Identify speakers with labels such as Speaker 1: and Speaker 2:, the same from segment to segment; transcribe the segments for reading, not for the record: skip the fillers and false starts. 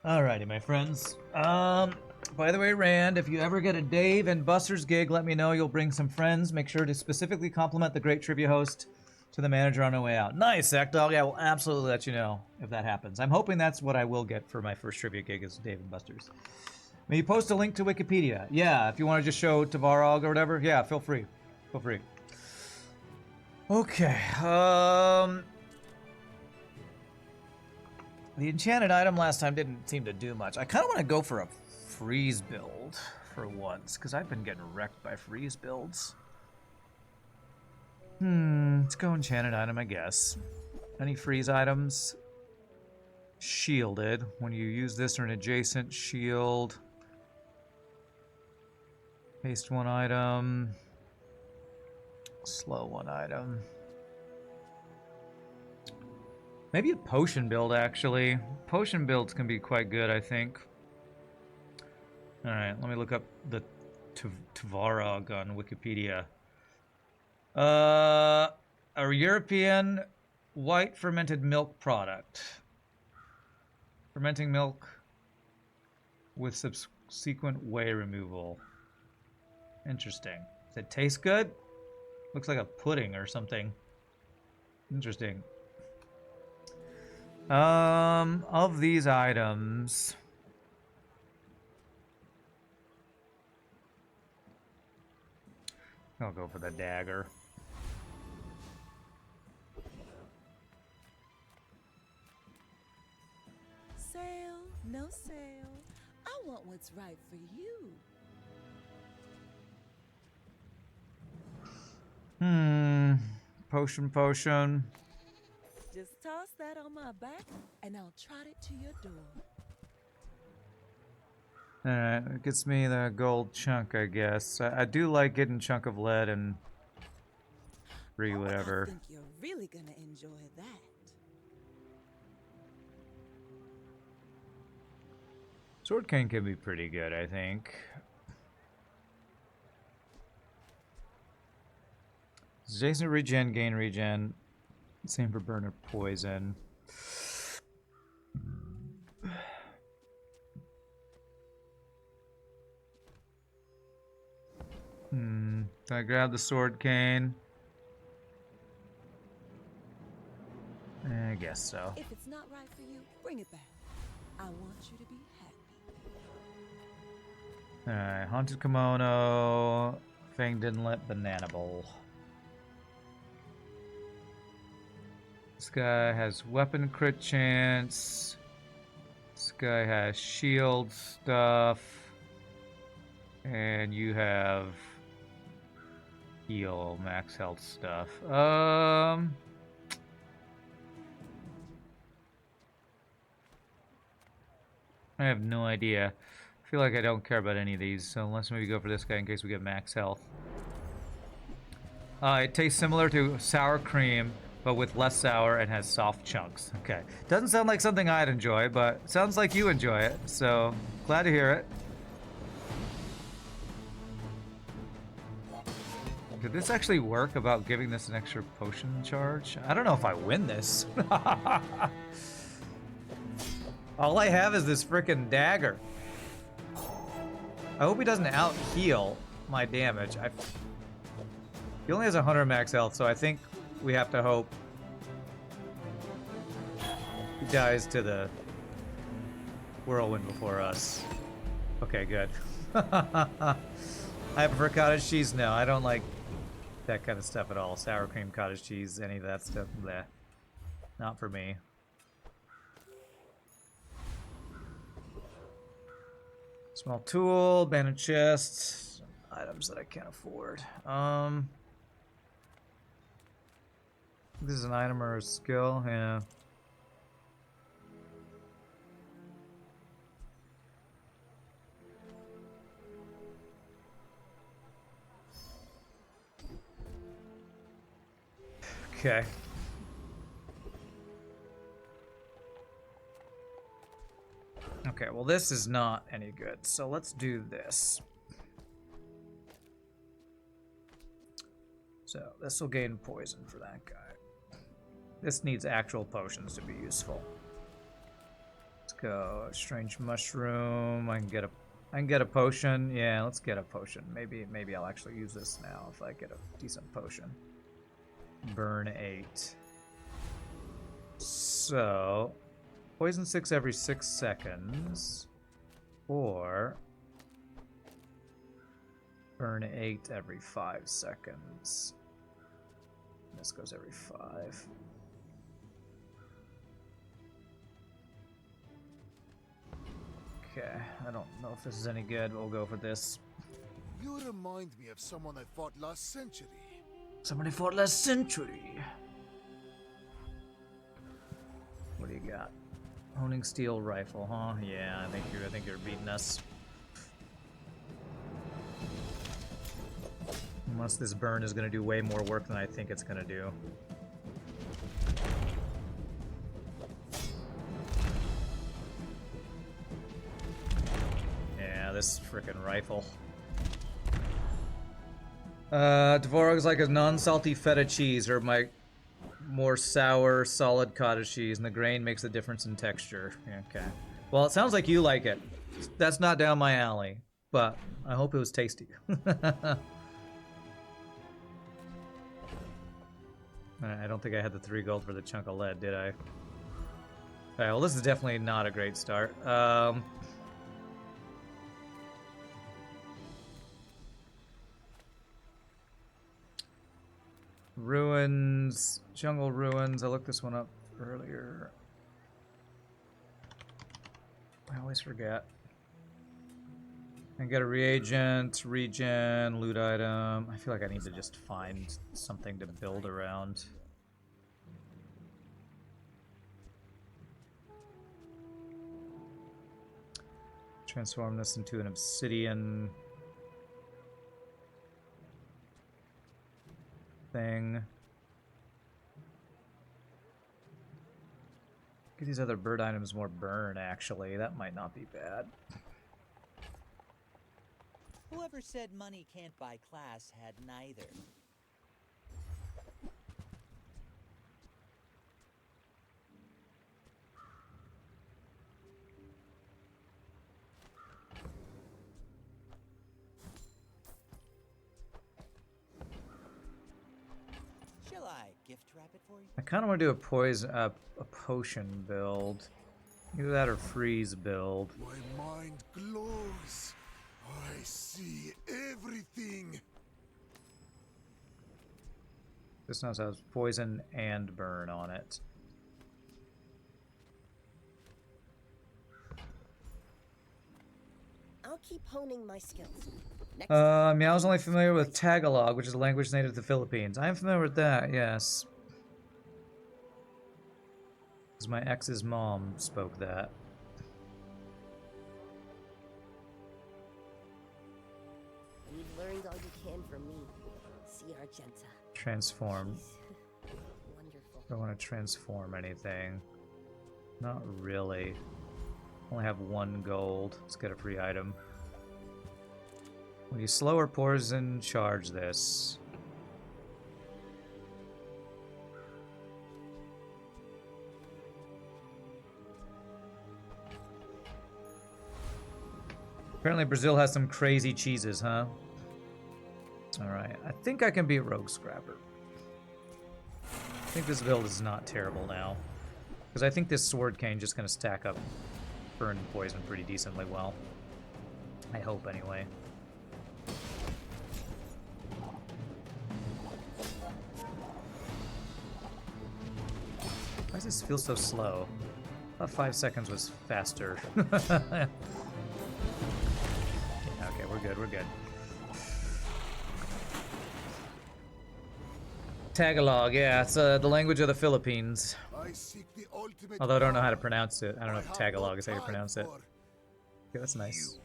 Speaker 1: Alrighty, my friends. By the way, Rand, if you ever get a Dave and Buster's gig, let me know. You'll bring some friends. Make sure to specifically compliment the great trivia host to the manager on the way out. Nice, Dog. I will absolutely let you know if that happens. I'm hoping that's what I will get for my first trivia gig is Dave and Buster's. May you post a link to Wikipedia? Yeah, if you want to just show Tavarog or whatever, yeah, feel free. Feel free. Okay, the enchanted item last time didn't seem to do much. I kind of want to go for a freeze build for once, because I've been getting wrecked by freeze builds. Let's go enchanted item, I guess. Any freeze items? Shielded. When you use this or an adjacent shield. Haste one item. Slow one item. Maybe a potion build, actually. Potion builds can be quite good, I think. Alright, let me look up the Tavarog on Wikipedia. A European white fermented milk product. Fermenting milk with subsequent whey removal. Interesting. Does it taste good? Looks like a pudding or something. Interesting. Of these items, I'll go for the dagger.
Speaker 2: Sale, no sale. I want what's right for you.
Speaker 1: Potion.
Speaker 2: Just toss that on my back, and I'll trot it to your door.
Speaker 1: Alright, it gets me the gold chunk, I guess. I do like getting chunk of lead and free whatever.
Speaker 2: I think you're really gonna enjoy that.
Speaker 1: Sword cane can be pretty good, I think. Jason regen, gain regen. Same for burn of poison. I grab the sword cane? I guess so.
Speaker 2: If it's not right for you, bring it back. I want you to be happy.
Speaker 1: Alright, haunted kimono. Fanged inlet, banana bowl. This guy has weapon crit chance. This guy has shield stuff. And you have heal, max health stuff. I have no idea. I feel like I don't care about any of these, so let's maybe go for this guy in case we get max health. It tastes similar to sour cream, but with less sour and has soft chunks. Okay. Doesn't sound like something I'd enjoy, but sounds like you enjoy it, so glad to hear it. Did this actually work about giving this an extra potion charge? I don't know if I win this. All I have is this frickin' dagger. I hope he doesn't out-heal my damage. He only has 100 max health, so I think we have to hope he dies to the whirlwind before us. Okay, good. I prefer cottage cheese? No, I don't like that kind of stuff at all. Sour cream, cottage cheese, any of that stuff. Bleh. Not for me. Small tool, abandoned chest, items that I can't afford. This is an item or a skill, yeah. Okay. Okay, well this is not any good, so let's do this. So this will gain poison for that guy. This needs actual potions to be useful. go. Strange mushroom. I can get a potion. Yeah, let's get a potion. Maybe I'll actually use this now if I get a decent potion. Burn 8. So, poison 6 every 6 seconds, or burn 8 every 5 seconds. This goes every 5. Okay, I don't know if this is any good. We'll go for this.
Speaker 3: You remind me of someone I fought last century.
Speaker 1: Somebody fought last century. What do you got? Honing steel rifle, huh? Yeah, I think you're beating us. Unless this burn is gonna do way more work than I think it's gonna do. Yeah, this frickin' rifle. Dvorog's like a non-salty feta cheese, or my more sour, solid cottage cheese, and the grain makes the difference in texture. Okay. Well, it sounds like you like it. That's not down my alley, but I hope it was tasty. I don't think I had the 3 gold for the chunk of lead, did I? Alright, well, this is definitely not a great start. Ruins, jungle ruins. I looked this one up earlier. I always forget. And get a reagent, regen, loot item. I feel like I need to just find something to build around. Transform this into an obsidian thing. Get these other bird items more burn, actually. That might not be bad.
Speaker 4: Whoever said money can't buy class had neither. Shall I gift wrap it for you?
Speaker 1: I kind of want to do a potion build. Either that or freeze build.
Speaker 3: My mind glows. I see everything.
Speaker 1: This now has poison and burn on it.
Speaker 5: I'll keep honing my skills. Next
Speaker 1: I was only familiar with Tagalog, which is a language native to the Philippines. I am familiar with that, yes. Because my ex's mom spoke that.
Speaker 5: You've learned all you can from me. See Argenta.
Speaker 1: Transform.
Speaker 5: She's wonderful.
Speaker 1: Do I want to transform anything? Not really. Only have 1 gold. Let's get a free item. When you slow or poison, charge this. Apparently Brazil has some crazy cheeses, huh? Alright, I think I can be a rogue scrapper. I think this build is not terrible now. Because I think this sword cane just going to stack up burn and poison pretty decently well. I hope, anyway. Why does this feel so slow? I thought 5 seconds was faster. Okay, we're good, we're good. Tagalog, yeah, it's the language of the Philippines.
Speaker 3: I seek the ultimate
Speaker 1: Although I don't know how to
Speaker 3: power.
Speaker 1: pronounce it. I don't know if
Speaker 3: have
Speaker 1: Tagalog
Speaker 3: no
Speaker 1: is how you
Speaker 3: time
Speaker 1: pronounce it.
Speaker 3: for
Speaker 1: Okay, that's nice.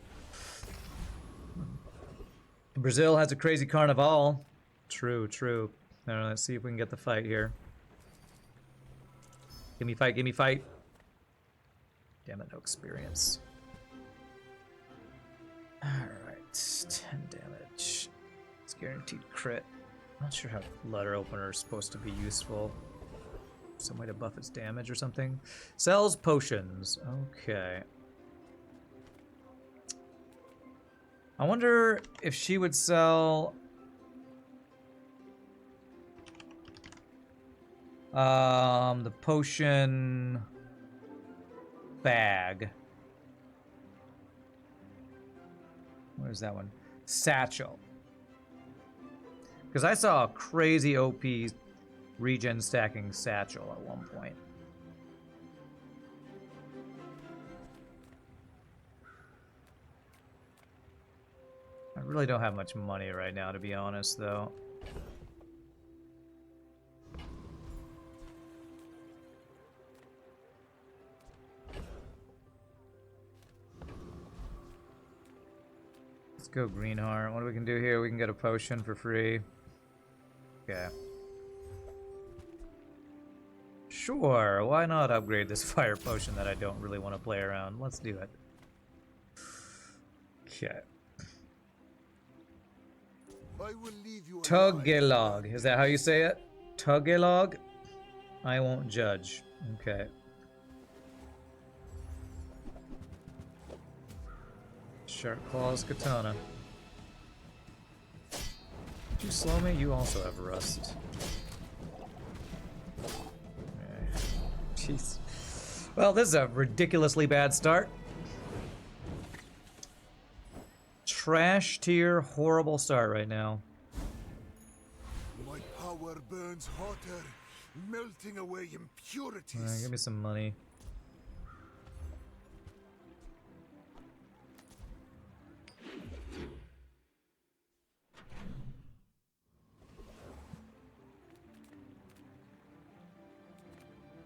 Speaker 1: Brazil has a crazy carnival. True, true. Now, let's see if we can get the fight here. Give me fight, give me fight. Damn it, no experience. Alright, 10 damage. It's guaranteed crit. I'm not sure how letter opener is supposed to be useful. Some way to buff its damage or something. Sells potions. Okay. I wonder if she would sell... the potion... bag. Where's that one? Satchel. Because I saw a crazy OP regen stacking satchel at one point. I really don't have much money right now, to be honest, though. Let's go Greenheart. What we can do here? We can get a potion for free. Okay. Sure, why not upgrade this fire potion that I don't really want to play around? Let's do it. Okay.
Speaker 3: I will leave you
Speaker 1: Tugelog. Is that how you say it? Tugelog? I won't judge. Okay. Sharp Claws Katana. Did you slow me? You also have Rust. Jeez. Well, this is a ridiculously bad start. Trash tier, horrible start right now.
Speaker 3: My power burns hotter, melting away impurities.
Speaker 1: Alright, give me some money.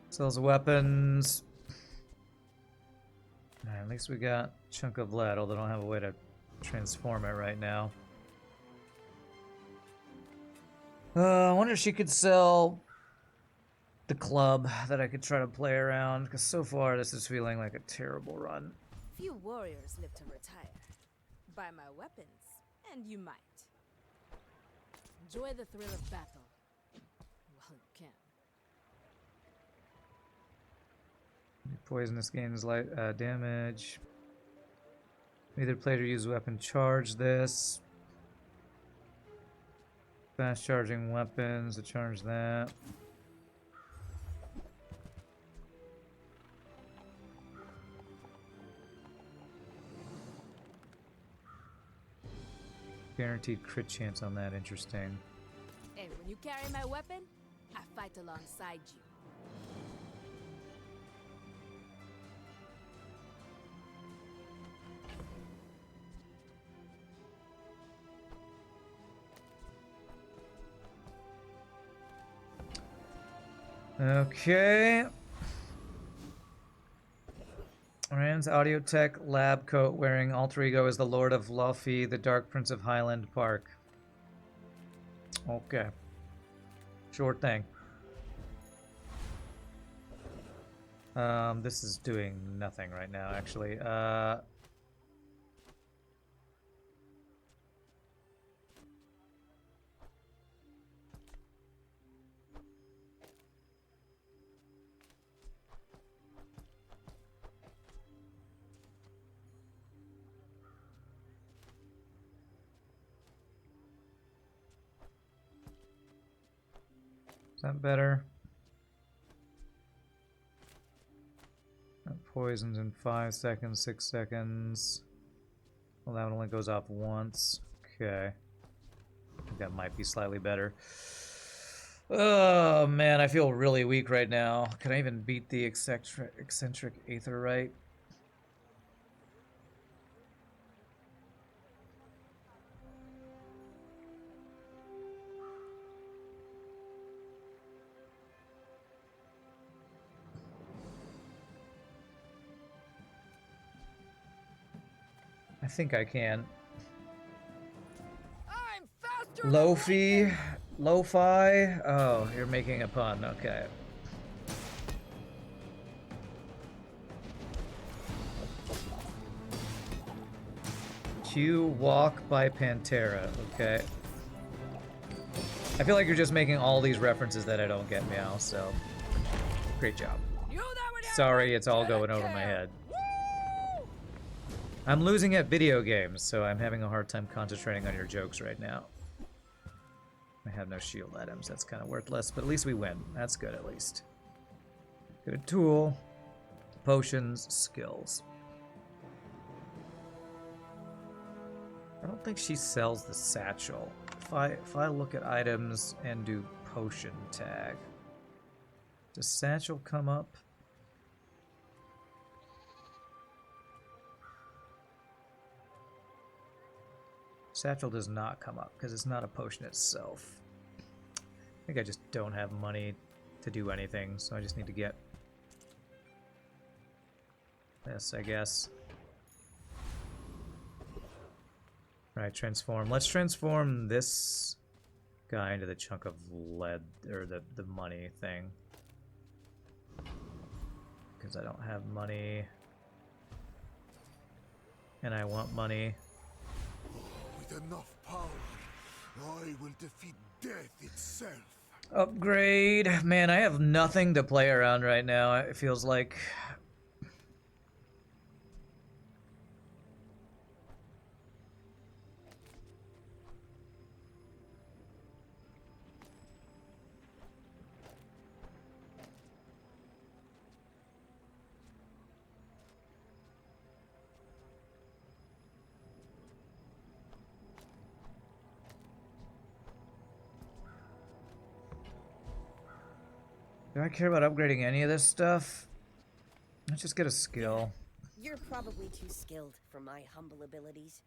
Speaker 1: Sells weapons. Alright, at least we got a chunk of lead, although I don't have a way to transform it right now. I wonder if she could sell the club that I could try to play around, because so far this is feeling like a terrible run.
Speaker 6: Few warriors live to retire. Buy my weapons, and you might. Enjoy the thrill of battle. Well, you can.
Speaker 1: Poisonous gains light damage. Either play or use weapon charge this. Fast charging weapons to charge that. Guaranteed crit chance on that, interesting.
Speaker 6: And when you carry my weapon, I fight alongside you.
Speaker 1: Okay. Rand's audio tech lab coat wearing alter ego is the Lord of Luffy, the Dark Prince of Highland Park. Okay. Sure thing. This is doing nothing right now, actually. Is that better? That poisons in 5 seconds, 6 seconds. Well, that one only goes off once. Okay. I think that might be slightly better. Oh, man, I feel really weak right now. Can I even beat the eccentric Aetherite? I think I can.
Speaker 6: I'm faster.
Speaker 1: Lofi? Lo-fi? Oh, you're making a pun. Okay. Q walk by Pantera. Okay. I feel like you're just making all these references that I don't get, Meow, so... Great job.
Speaker 6: You that would
Speaker 1: Sorry, it's all going over my head. I'm losing at video games, so I'm having a hard time concentrating on your jokes right now. I have no shield items. That's kind of worthless, but at least we win. That's good, at least. Good tool. Potions, skills. I don't think she sells the satchel. If I look at items and do potion tag, does satchel come up? Satchel does not come up because it's not a potion itself. I think I just don't have money to do anything, so I just need to get this, I guess. Alright, transform. Let's transform this guy into the chunk of lead, or the money thing. Because I don't have money. And I want money.
Speaker 3: With enough power, I will defeat death itself.
Speaker 1: Upgrade. Man, I have nothing to play around right now, it feels like. Do I care about upgrading any of this stuff? Let's just get a skill.
Speaker 5: You're probably too skilled for my humble abilities.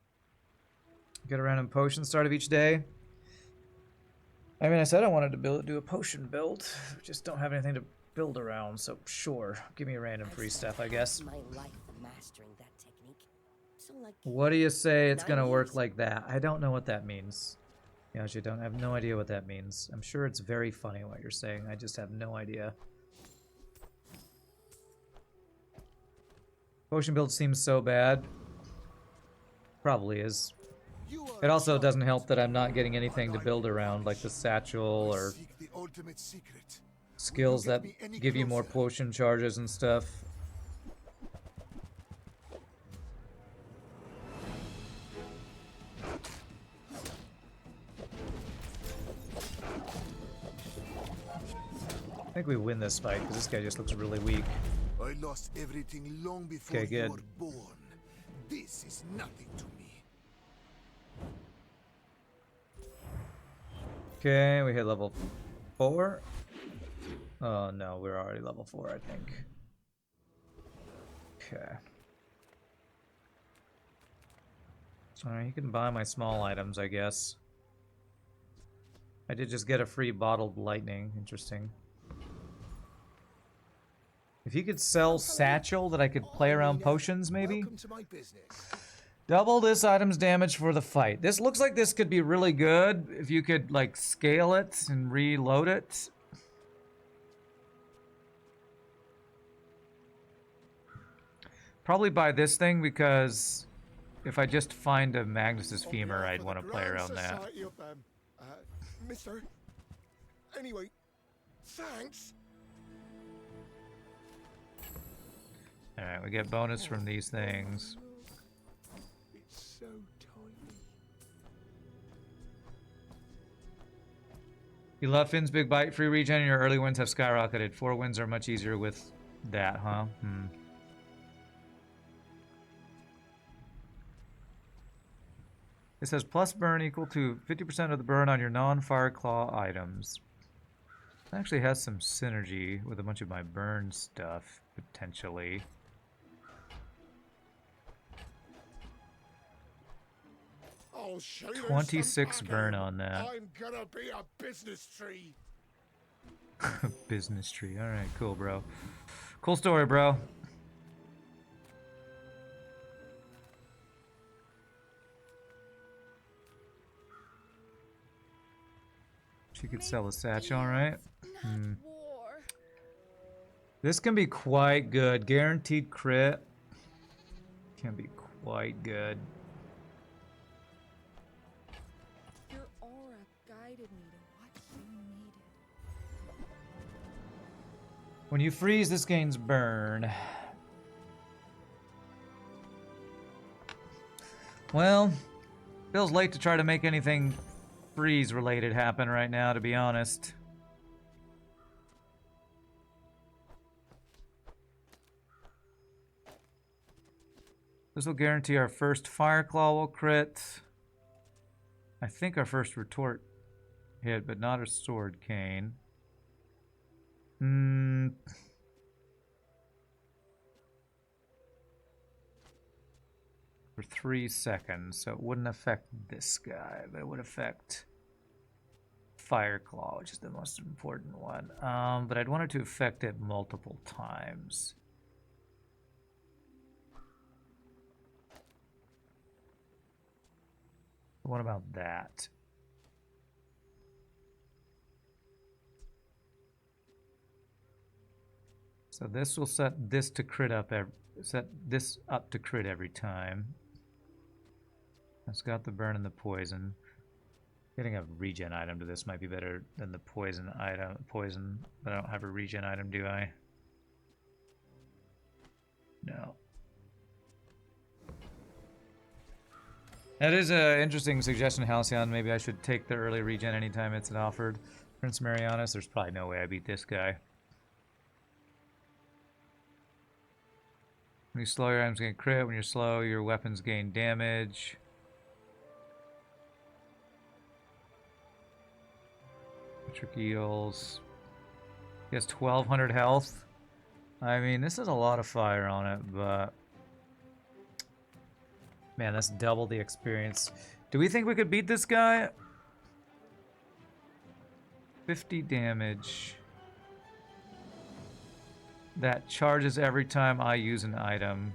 Speaker 1: Get a random potion start of each day. I mean, I said I wanted to do a potion build. Just don't have anything to build around, so sure. Give me a random free stuff, I guess.
Speaker 5: My life mastering that technique. So like,
Speaker 1: What do you say it's gonna
Speaker 5: 9
Speaker 1: work
Speaker 5: years.
Speaker 1: like that? I don't know what that means. Yeah, I have no idea what that means. I'm sure it's very funny what you're saying. I just have no idea. Potion build seems so bad. Probably is.
Speaker 3: You are
Speaker 1: It also
Speaker 3: charged.
Speaker 1: doesn't help that I'm not getting anything to build around, like the satchel or
Speaker 3: Seek the ultimate secret.
Speaker 1: skills
Speaker 3: get
Speaker 1: that
Speaker 3: me any
Speaker 1: give you more
Speaker 3: closer?
Speaker 1: potion charges and stuff. I think we win this fight because this guy just looks really weak.
Speaker 3: I lost everything long before
Speaker 1: Okay, good.
Speaker 3: you were born. This is nothing to me.
Speaker 1: Okay, we hit level 4. Oh no, we're already level 4, I think. Okay. Alright, you can buy my small items, I guess. I did just get a free bottled lightning. Interesting. If you could sell satchel that I could play around potions, maybe?
Speaker 3: Welcome to my business.
Speaker 1: Double this item's damage for the fight. This looks like this could be really good if you could, like, scale it and reload it. Probably buy this thing because if I just find a Magnus's Femur, I'd want to play around that.
Speaker 3: Mister. Anyway, thanks.
Speaker 1: Alright, we get bonus from these things.
Speaker 3: It's so tiny.
Speaker 1: You love Finn's Big Bite. Free regen and your early wins have skyrocketed. 4 wins are much easier with that, huh? It says plus burn equal to 50% of the burn on your non-fire claw items. It actually has some synergy with a bunch of my burn stuff, potentially.
Speaker 3: I'll show you
Speaker 1: 26
Speaker 3: some
Speaker 1: burn
Speaker 3: backing.
Speaker 1: on that.
Speaker 3: I'm gonna be a business tree.
Speaker 1: Business tree. Alright, cool, bro. Cool story, bro. She could sell a satchel, alright?
Speaker 6: Not war.
Speaker 1: This can be quite good. Guaranteed crit. Can be quite good.
Speaker 6: Your aura guided me to what you needed.
Speaker 1: When you freeze, this gains burn. Well, feels late to try to make anything freeze-related happen right now, to be honest. This will guarantee our first Fireclaw will crit. I think our first retort hit, but not a sword cane. For 3 seconds, so it wouldn't affect this guy, but it would affect Fireclaw, which is the most important one. But I'd want it to affect it multiple times. What about that? So this will set this to crit up set this up to crit every time. It's got the burn and the poison. Getting a regen item to this might be better than the poison item. Poison, but I don't have a regen item, do I? No. That is an interesting suggestion, Halcyon. Maybe I should take the early regen anytime it's offered. Prince Marianus, there's probably no way I beat this guy. When you slow, your items gain crit. When you're slow, your weapons gain damage. Electric eels. He has 1200 health. I mean, this is a lot of fire on it, but... Man, that's double the experience. Do we think we could beat this guy? 50 damage. That charges every time I use an item.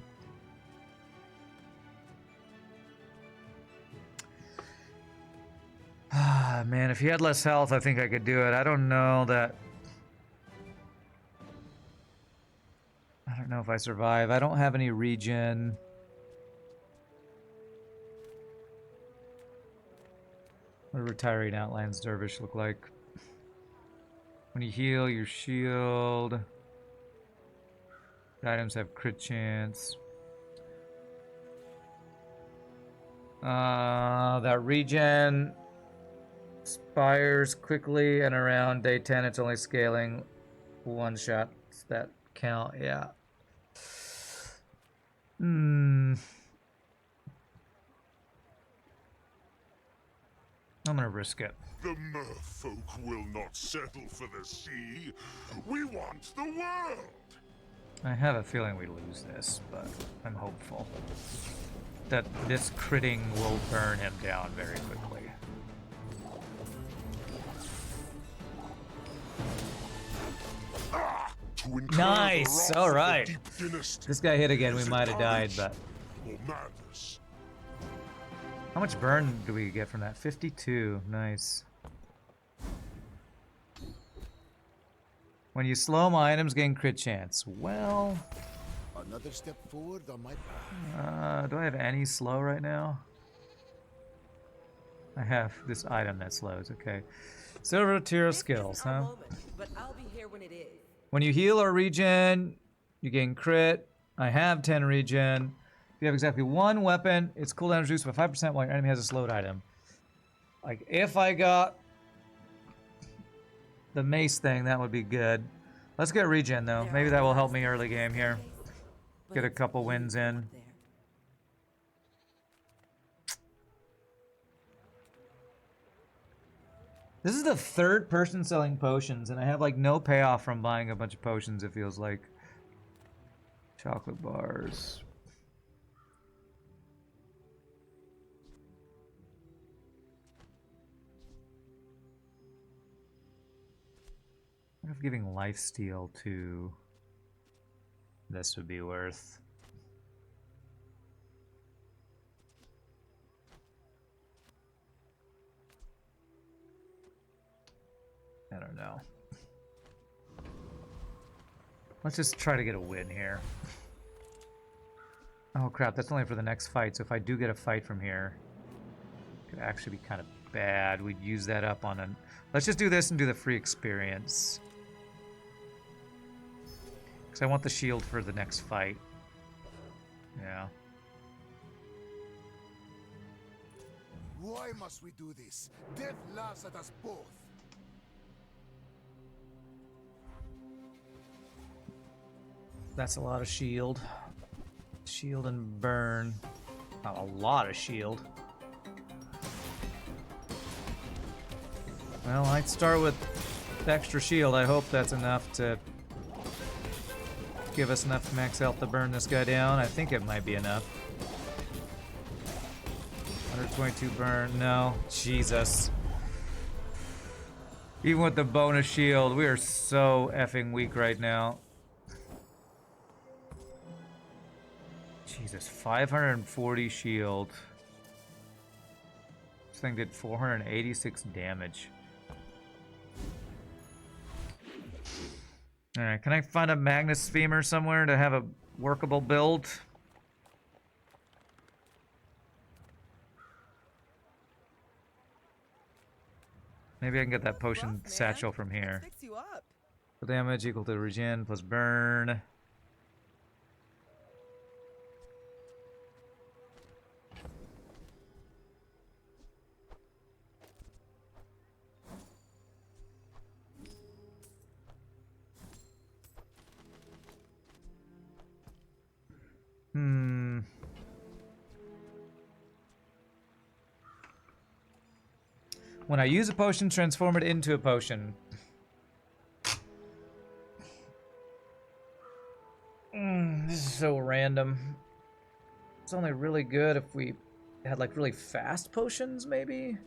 Speaker 1: Ah, man, if he had less health, I think I could do it. I don't know that... I don't know if I survive. I don't have any regen. What do retiring Outlands Dervish look like? When you heal, your shield. The items have crit chance. That regen expires quickly, and around day 10 it's only scaling one shot that count. Yeah. I'm gonna risk it.
Speaker 3: The merfolk will not settle for the sea. We want the world.
Speaker 1: I have a feeling we lose this, but I'm hopeful that this critting will burn him down very quickly. Nice! Alright. This guy hit again, we might have died, but... How much burn do we get from that? 52. Nice. When you slow, my items gain crit chance. Well...
Speaker 3: Another step forward on my path.
Speaker 1: Do I have any slow right now? I have this item that slows, okay. Silver tier of skills, huh?
Speaker 4: But I'll be here when it is.
Speaker 1: When you heal or regen, you gain crit. I have 10 regen. If you have exactly one weapon, its cooldown is reduced by 5% while your enemy has a slowed item. Like, if I got the mace thing, that would be good. Let's get regen, though. Maybe that will help me early game here. Get a couple wins in. This is the third person selling potions, and I have, like, no payoff from buying a bunch of potions, it feels like. Chocolate bars. What if giving lifesteal to this would be worth? I don't know. Let's just try to get a win here. Oh crap, that's only for the next fight, so if I do get a fight from here, it could actually be kind of bad. We'd use that up on an... Let's just do this and do the free experience. Because I want the shield for the next fight. Yeah.
Speaker 3: Why must we do this? Death laughs at us both.
Speaker 1: That's a lot of shield. Shield and burn. Not a lot of shield. Well, I'd start with extra shield. I hope that's enough to give us enough max health to burn this guy down. I think it might be enough. 122 burn. No. Jesus. Even with the bonus shield, we are so effing weak right now. Jesus, 540 shield. This thing did 486 damage. Alright, can I find a Magnus Femur somewhere to have a workable build? Maybe I can get that potion
Speaker 2: Buff, man.
Speaker 1: satchel from here.
Speaker 2: Let's fix you up.
Speaker 1: The damage equal to regen plus burn. When I use a potion, transform it into a potion. This is so random. It's only really good if we had like really fast potions, maybe?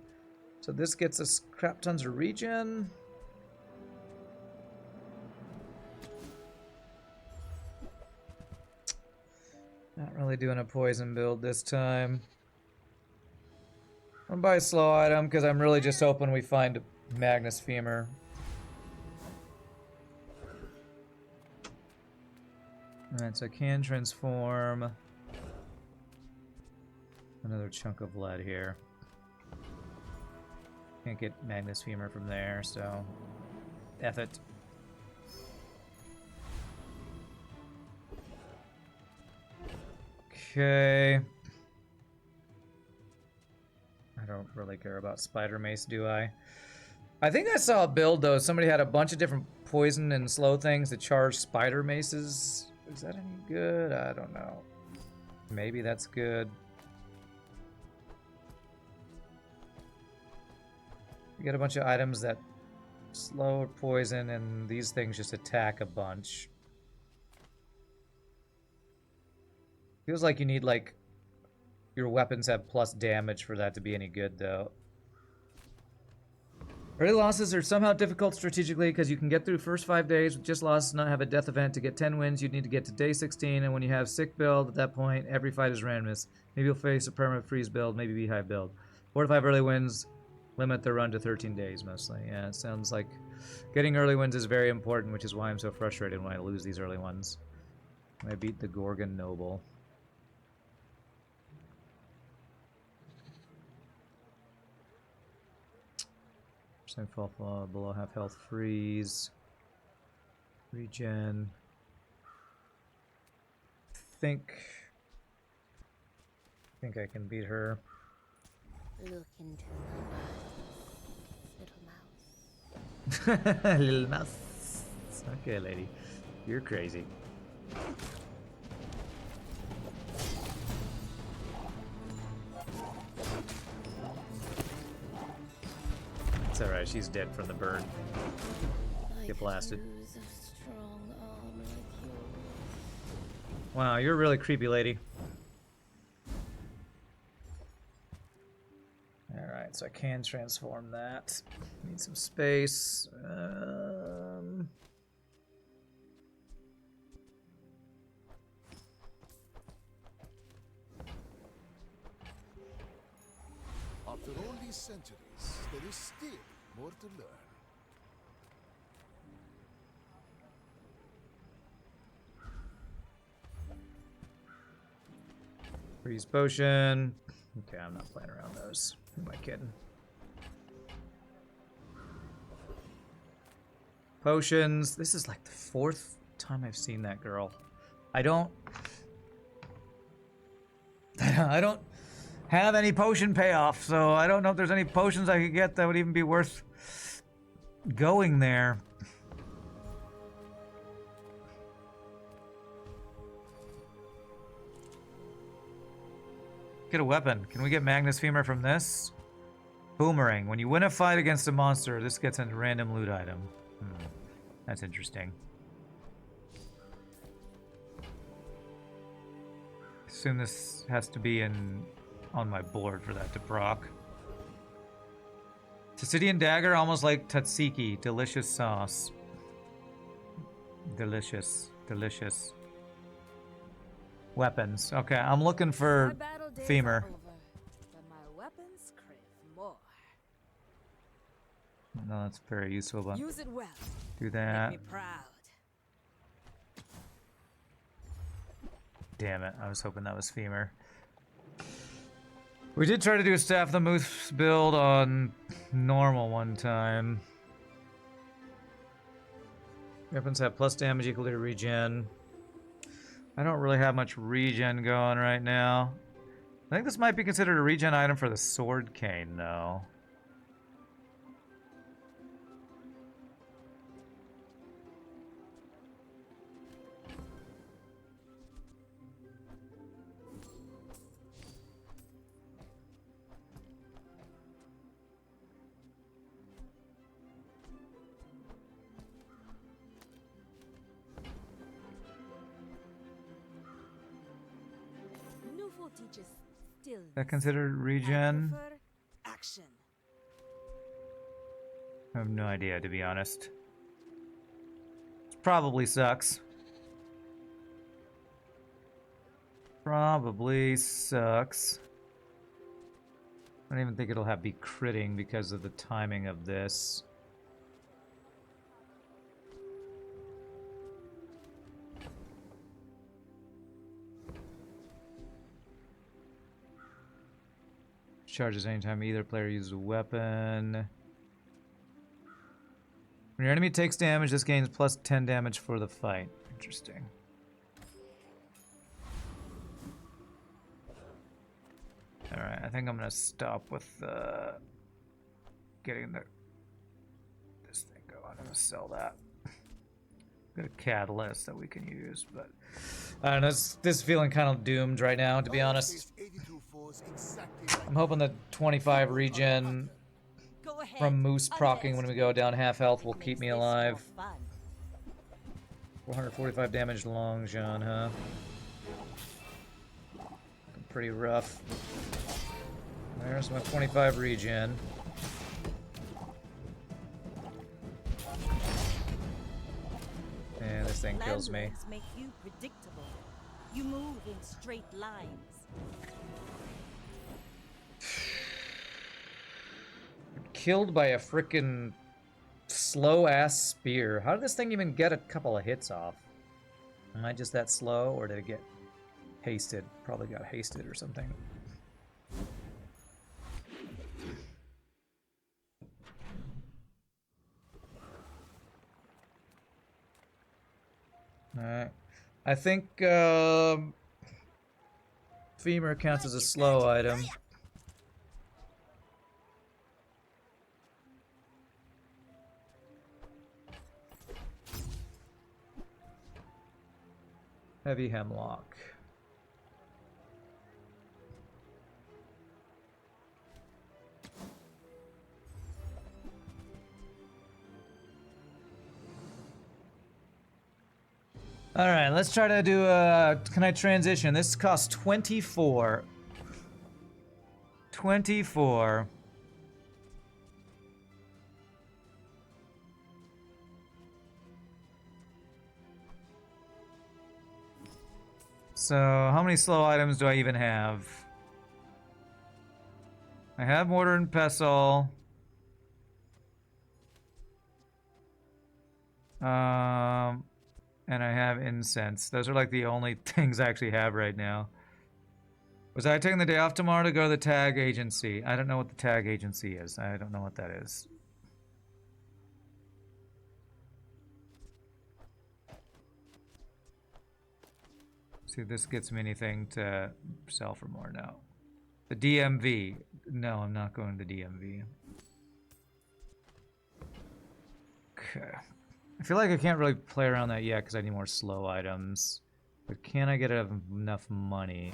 Speaker 1: So this gets us crap tons of regen. Not really doing a poison build this time. I'm buy a slow item because I'm really just hoping we find Magnus Femur. Alright, so I can transform another chunk of lead here. Can't get Magnus Femur from there, so F it. Okay. I don't really care about Spider Mace, do I? I think I saw a build, though. Somebody had a bunch of different poison and slow things that charge Spider Maces. Is that any good? I don't know. Maybe that's good. You get a bunch of items that slow or poison, and these things just attack a bunch. Feels like you need, like, your weapons have plus damage for that to be any good, though. Early losses are somehow difficult strategically because you can get through first 5 days with just losses, not have a death event. To get 10 wins, you'd need to get to day 16, and when you have sick build, at that point, every fight is randomness. Maybe you'll face a permanent freeze build, maybe beehive build. 4 to 5 early wins limit the run to 13 days, mostly. Yeah, it sounds like getting early wins is very important, which is why I'm so frustrated when I lose these early ones. I beat the Gorgon Noble. Fall below half health freeze. Regen. Think I can beat her.
Speaker 5: Look into my eyes, little mouse.
Speaker 1: Little mouse. Okay, lady. You're crazy. It's alright, she's dead from the burn. Get blasted. Wow, you're really creepy, lady. Alright, so I can transform that. Need some space.
Speaker 3: After all these centuries, there is still more to learn.
Speaker 1: Freeze potion. Okay, I'm not playing around those. Who am I kidding? Potions. This is like the 4th time I've seen that girl. I don't have any potion payoff, so I don't know if there's any potions I could get that would even be worth going there. Get a weapon. Can we get Magnus Femur from this? Boomerang. When you win a fight against a monster, this gets a random loot item. That's interesting. Assume this has to be on my board for that to proc. Tzidian dagger, almost like tzatziki. Delicious sauce. Delicious. Delicious. Weapons. Okay, I'm looking for
Speaker 6: My battle days
Speaker 1: Femur.
Speaker 6: are over, but my weapons crave more.
Speaker 1: No, that's very useful, but
Speaker 6: Use it well.
Speaker 1: do
Speaker 6: Make
Speaker 1: that.
Speaker 6: me proud.
Speaker 1: Damn it, I was hoping that was Femur. We did try to do a Staff the Moose build on normal one time. Weapons have plus damage equal to regen. I don't really have much regen going right now. I think this might be considered a regen item for the sword cane, though.
Speaker 6: Newful teaches still.
Speaker 1: That considered regen?
Speaker 6: Action.
Speaker 1: I have no idea, to be honest. It probably sucks. Probably sucks. I don't even think it'll be critting because of the timing of this. Charges anytime either player uses a weapon. When your enemy takes damage, this gains plus 10 damage for the fight. Interesting. Alright, I think I'm gonna stop with getting this thing going. I'm gonna sell that. Got a catalyst that we can use, but I don't know, this is feeling kind of doomed right now, to be honest. I'm hoping the 25 regen
Speaker 5: Go ahead.
Speaker 1: from Moose proccing when we go down half health will keep me alive. 445 damage long John, huh? Pretty rough. There's my 25 regen. And this thing kills me.
Speaker 5: Landlords make you predictable. You move in straight lines.
Speaker 1: Killed by a frickin' slow-ass spear. How did this thing even get a couple of hits off? Am I just that slow, or did it get hasted? Probably got hasted or something. Alright. I think Femur counts as a slow item. Heavy hemlock. All right, let's try to do a... Can I transition? This costs 24. 24. So, how many slow items do I even have? I have mortar and pestle. And I have incense. Those are like the only things I actually have right now. Was I taking the day off tomorrow to go to the tag agency? I don't know what the tag agency is. I don't know what that is. See if this gets me anything to sell for more now. The DMV. No, I'm not going to the DMV. Okay. I feel like I can't really play around that yet because I need more slow items. But can I get enough money?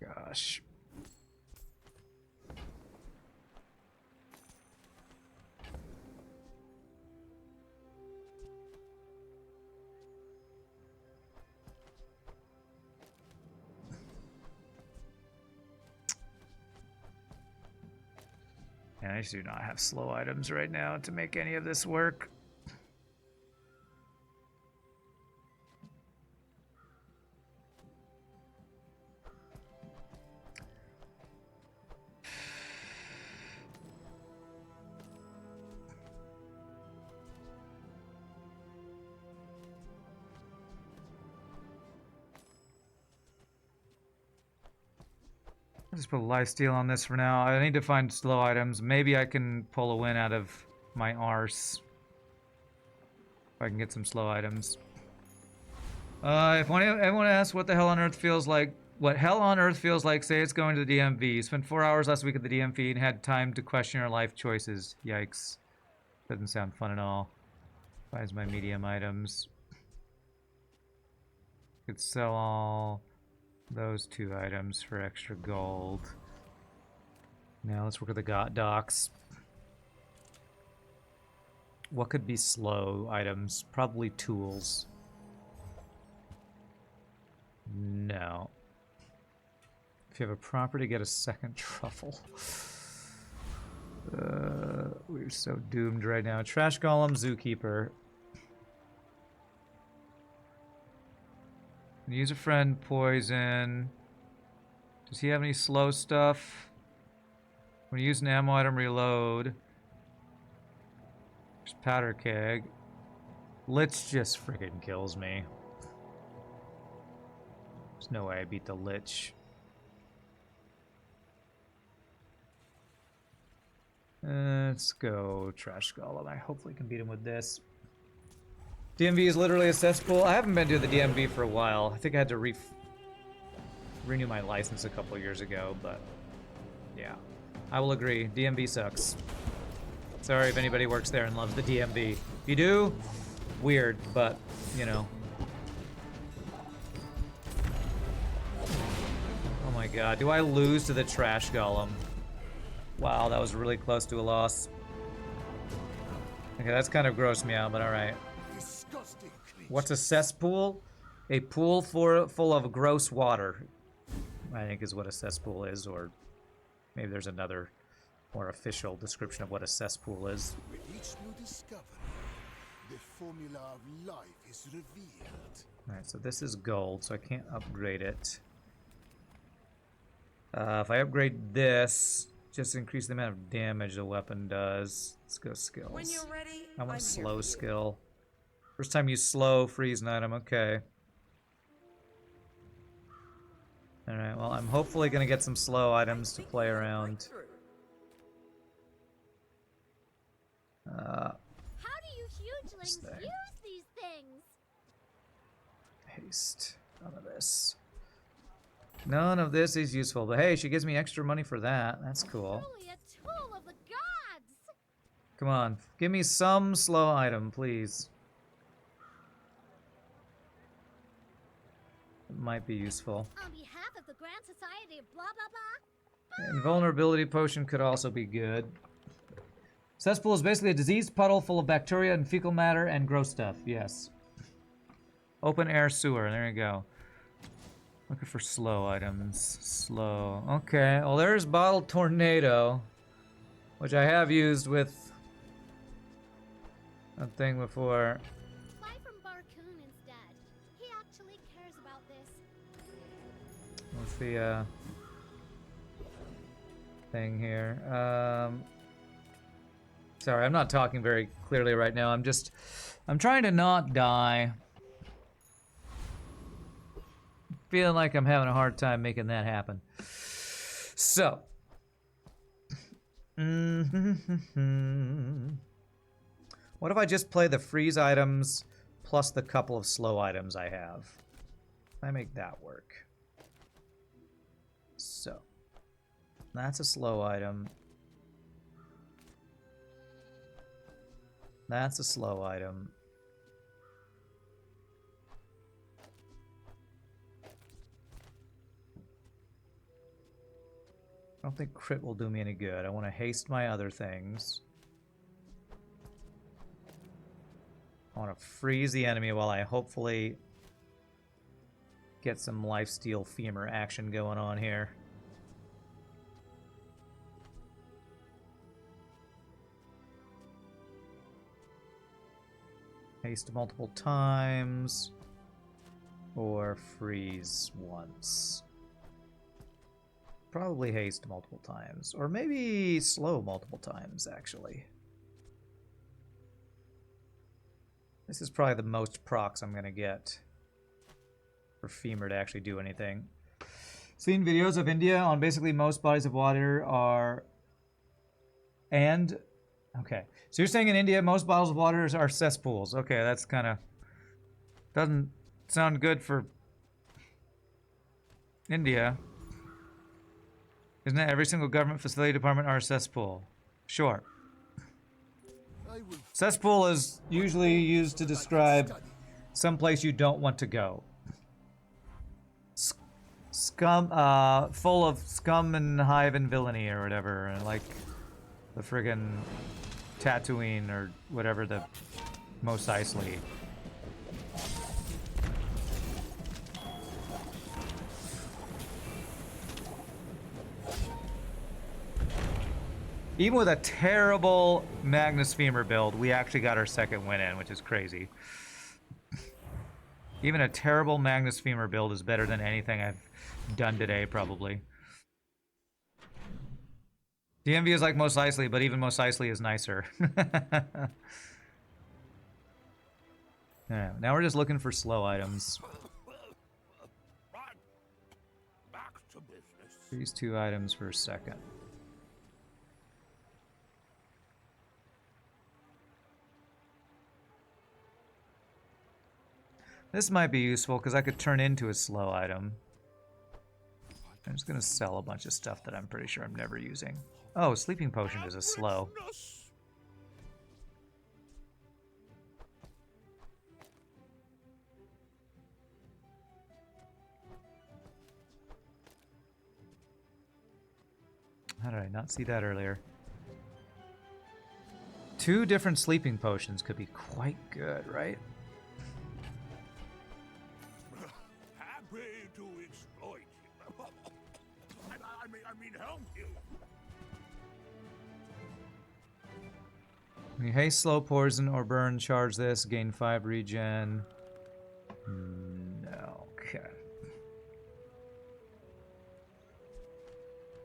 Speaker 1: Gosh. And I just do not have slow items right now to make any of this work. I'll just put a lifesteal on this for now. I need to find slow items. Maybe I can pull a win out of my arse. If I can get some slow items. If anyone asks what the hell on earth feels like, what hell on earth feels like, say it's going to the DMV. You spent 4 hours last week at the DMV and had time to question your life choices. Yikes. Doesn't sound fun at all. Buys my medium items. Could sell all those 2 items for extra gold. Now let's work at the docks. What could be slow items? Probably tools. No. If you have a property, get a second truffle. We're so doomed right now. Trash golem, zookeeper. Use a friend, poison. Does he have any slow stuff? When you use an ammo item, reload. There's powder keg. Lich just freaking kills me. There's no way I beat the Lich. Let's go Trash Golem. I hopefully can beat him with this. DMV is literally a cesspool. I haven't been to the DMV for a while. I think I had to renew my license a couple years ago, but yeah. I will agree. DMV sucks. Sorry if anybody works there and loves the DMV. If you do, weird, but, you know. Oh my god. Do I lose to the Trash Golem? Wow, that was really close to a loss. Okay, that's kind of grossed me out, but alright. What's a cesspool? A pool full of gross water, I think is what a cesspool is, or maybe there's another more official description of what a cesspool is.
Speaker 3: With each new discovery, the formula of life is revealed.
Speaker 1: Alright, so this is gold, so I can't upgrade it. If I upgrade this, just increase the amount of damage the weapon does. Let's go skills.
Speaker 2: When you're ready,
Speaker 1: I want
Speaker 2: I'm
Speaker 1: a slow
Speaker 2: here.
Speaker 1: skill. First time you slow, freeze an item, okay. Alright, well, I'm hopefully gonna get some slow items to play around.
Speaker 7: How do you hugelings
Speaker 1: thing.
Speaker 7: use these things?
Speaker 1: Haste. None of this. None of this is useful, but hey, she gives me extra money for that. That's cool.
Speaker 7: Truly a tool of the gods.
Speaker 1: Come on, give me some slow item, please. It might be useful.
Speaker 7: On behalf of the Grand Society of blah blah blah.
Speaker 1: Invulnerability potion could also be good. Cesspool is basically a diseased puddle full of bacteria and fecal matter and gross stuff. Yes. Open air sewer. There you go. Looking for slow items. Slow. Okay. Well, there's Bottle Tornado, which I have used with a thing before.
Speaker 7: Fly from Barcoon instead. He actually cares about this.
Speaker 1: What's the thing here? Sorry, I'm not talking very clearly right now. I'm trying to not die. Feeling like I'm having a hard time making that happen. So. What if I just play the freeze items plus the couple of slow items I have? I make that work. So. That's a slow item. That's a slow item. I don't think crit will do me any good. I want to haste my other things. I want to freeze the enemy while I hopefully get some lifesteal femur action going on here. Haste multiple times, or freeze once. Probably haste multiple times, or maybe slow multiple times, actually. This is probably the most procs I'm gonna get for Femur to actually do anything. Seen videos of India on basically most bodies of water are... And... Okay, so you're saying in India most bodies of water are cesspools. Okay, that's kind of... Doesn't sound good for India. Isn't it every single government facility department are a cesspool? Sure. Cesspool is usually used to describe some place you don't want to go. Scum, full of scum and hive and villainy or whatever, like the friggin' Tatooine or whatever the Mos Eisley. Even with a terrible Magnus Femur build, we actually got our second win in, which is crazy. Even a terrible Magnus Femur build is better than anything I've done today, probably. DMV is like Mos Eisley, but even Mos Eisley is nicer. Yeah, now we're just looking for slow items.
Speaker 3: Back to business.
Speaker 1: These two items for a second. This might be useful because I could turn into a slow item. I'm just going to sell a bunch of stuff that I'm pretty sure I'm never using. Oh, sleeping potion is a slow. How did I not see that earlier? 2 different sleeping potions could be quite good, right?
Speaker 3: Happy to exploit you. I mean, help you.
Speaker 1: When you haste, slow, poison, or burn, charge this, gain 5 regen. No, okay.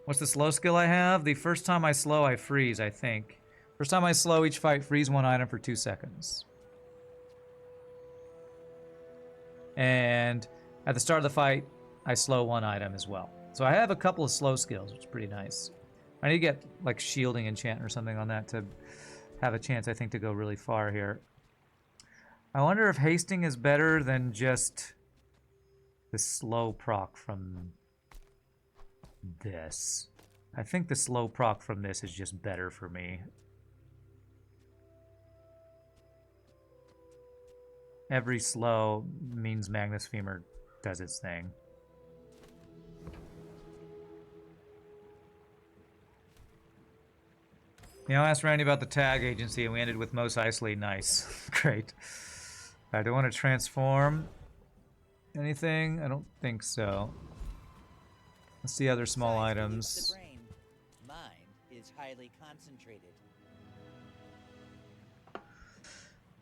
Speaker 1: What's the slow skill I have? The first time I slow, I freeze, I think. First time I slow, each fight, freeze 1 item for 2 seconds. And at the start of the fight, I slow 1 item as well. So I have a couple of slow skills, which is pretty nice. I need to get like shielding enchantment or something on that to have a chance, I think, to go really far here. I wonder if hasting is better than just the slow proc from this. I think the slow proc from this is just better for me. Every slow means Magnus Femur does its thing. You know, I asked Randy about the tag agency and we ended with Mos Eisley. Nice. Great. I don't want to transform anything. I don't think so. Let's see other small
Speaker 4: Besides, it
Speaker 1: items.
Speaker 4: keeps the brain. Mine is highly concentrated.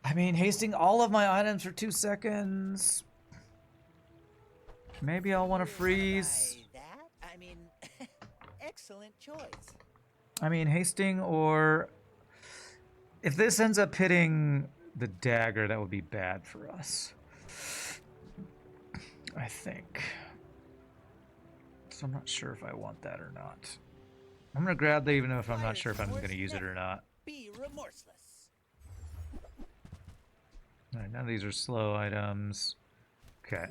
Speaker 1: I mean, hasting all of my items for 2 seconds. Maybe I'll want to freeze.
Speaker 4: By that, I mean, excellent choice.
Speaker 1: I mean, hasting or If this ends up hitting the dagger, that would be bad for us. I think. So I'm not sure if I want that or not. I'm gonna grab that even if I'm not sure if I'm gonna use it or not.
Speaker 4: Be remorseless.
Speaker 1: Alright, none of these are slow items. Okay.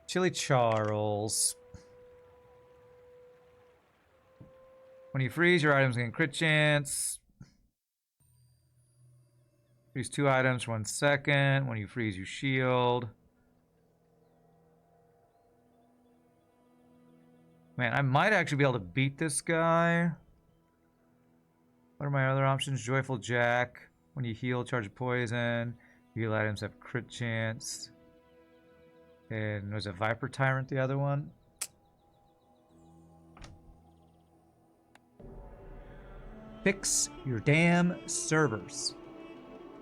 Speaker 1: Chili Charles. When you freeze, your items gain crit chance. Freeze 2 items for 1 second. When you freeze, you shield. Man, I might actually be able to beat this guy. What are my other options? Joyful Jack. When you heal, charge poison. Heal items have crit chance. And was it Viper Tyrant the other one? Fix your damn servers.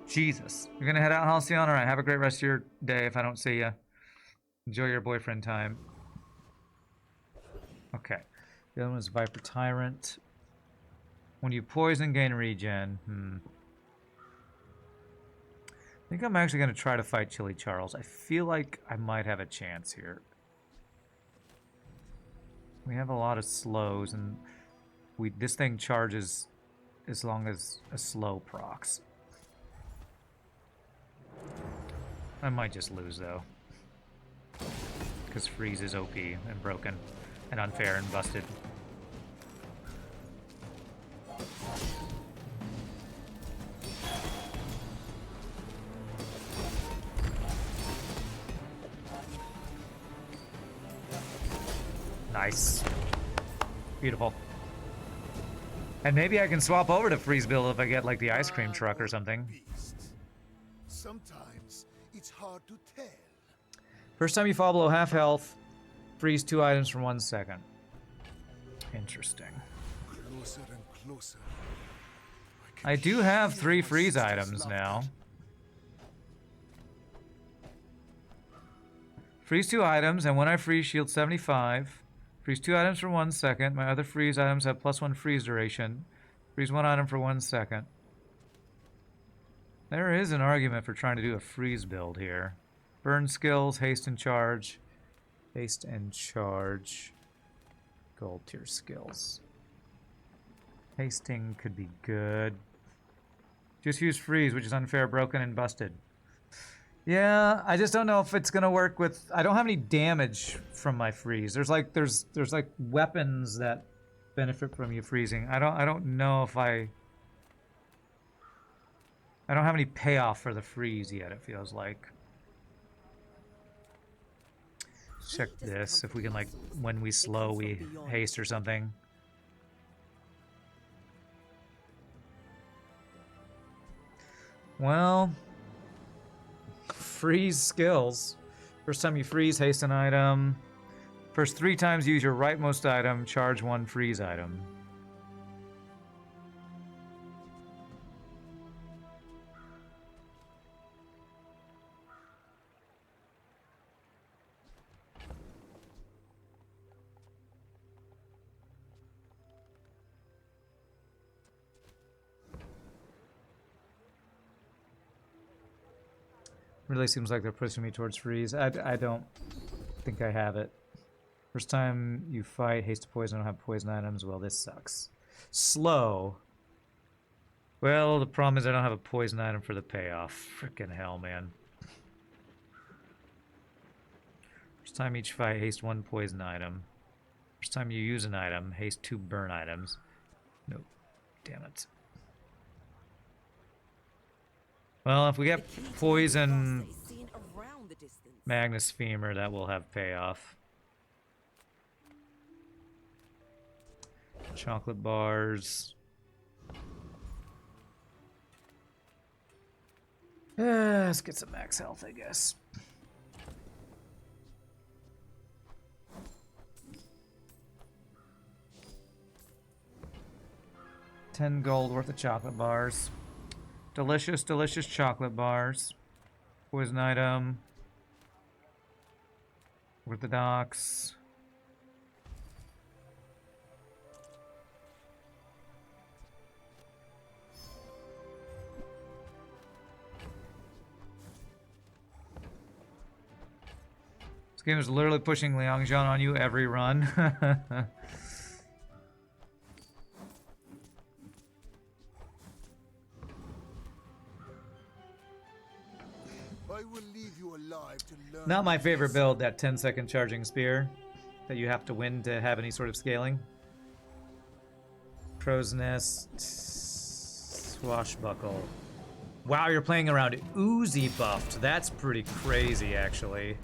Speaker 1: Jesus. You're gonna head out, Halcyon? Alright, have a great rest of your day if I don't see you. Enjoy your boyfriend time. Okay. The other one was Viper Tyrant. When you poison, gain regen. I think I'm actually going to try to fight Chili Charles. I feel like I might have a chance here. We have a lot of slows, and this thing charges as long as a slow procs. I might just lose, though. Because freeze is OP and broken and unfair and busted. Nice. Beautiful. And maybe I can swap over to freeze build if I get like the ice cream truck or something.
Speaker 3: Sometimes it's hard to tell.
Speaker 1: First time you fall below half health, freeze 2 items for 1 second. Interesting.
Speaker 3: Closer and closer.
Speaker 1: I do have 3 freeze items now. Freeze 2 items, and when I freeze, shield 75. Freeze 2 items for 1 second. My other freeze items have +1 freeze duration. Freeze 1 item for 1 second. There is an argument for trying to do a freeze build here. Burn skills, haste and charge. Haste and charge. Gold tier skills. Hasting could be good. Just use freeze, which is unfair, broken, and busted. Yeah, I just don't know if it's gonna work with. I don't have any damage from my freeze. There's like weapons that benefit from you freezing. I don't know if I don't have any payoff for the freeze yet. It feels like. Check this if we can like when we slow we haste or something. Well. Freeze skills. First time you freeze, haste an item. First 3 times use your rightmost item, charge 1 freeze item. Really seems like they're pushing me towards freeze. I don't think I have it. First time you fight, haste to poison, I don't have poison items. Well, this sucks. Slow. Well, the problem is I don't have a poison item for the payoff. Frickin' hell, man. First time each fight, haste 1 poison item. First time you use an item, haste 2 burn items. Nope. Damn it. Well, if we get poison Magnus Femur, that will have payoff. Chocolate bars. Let's get some max health, I guess. $10 gold worth of chocolate bars. Delicious, delicious chocolate bars. Poison item. Orthodox. game is literally pushing Liangjian on you every run.
Speaker 3: I will leave you alive to learn.
Speaker 1: Not my favorite build, that 10-second charging spear that you have to win to have any sort of scaling. Crow's Nest, Swashbuckle. Wow, you're playing around Uzi buffed. That's pretty crazy, actually.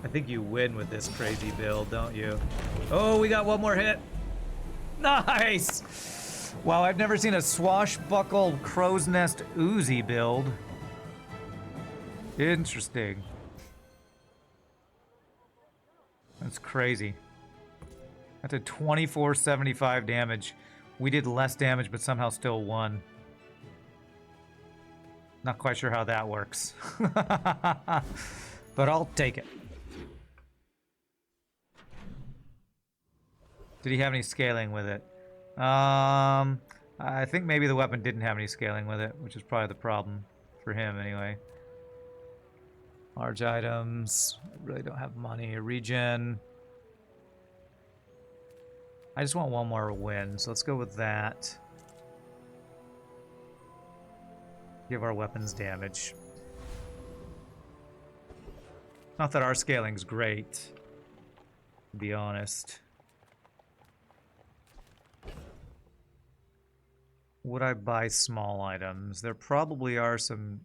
Speaker 1: I think you win with this crazy build, don't you? Oh, we got one more hit. Nice! Wow, I've never seen a swashbuckle crow's nest Uzi build. Interesting. That's crazy. That's a 2475 damage. We did less damage, but somehow still won. Not quite sure how that works. But I'll take it. Did he have any scaling with it? I think maybe the weapon didn't have any scaling with it, which is probably the problem for him anyway. Large items. I really don't have money. A regen. I just want one more win, so let's go with that. Give our weapons damage. Not that our scaling's great, to be honest. Would I buy small items? There probably are some...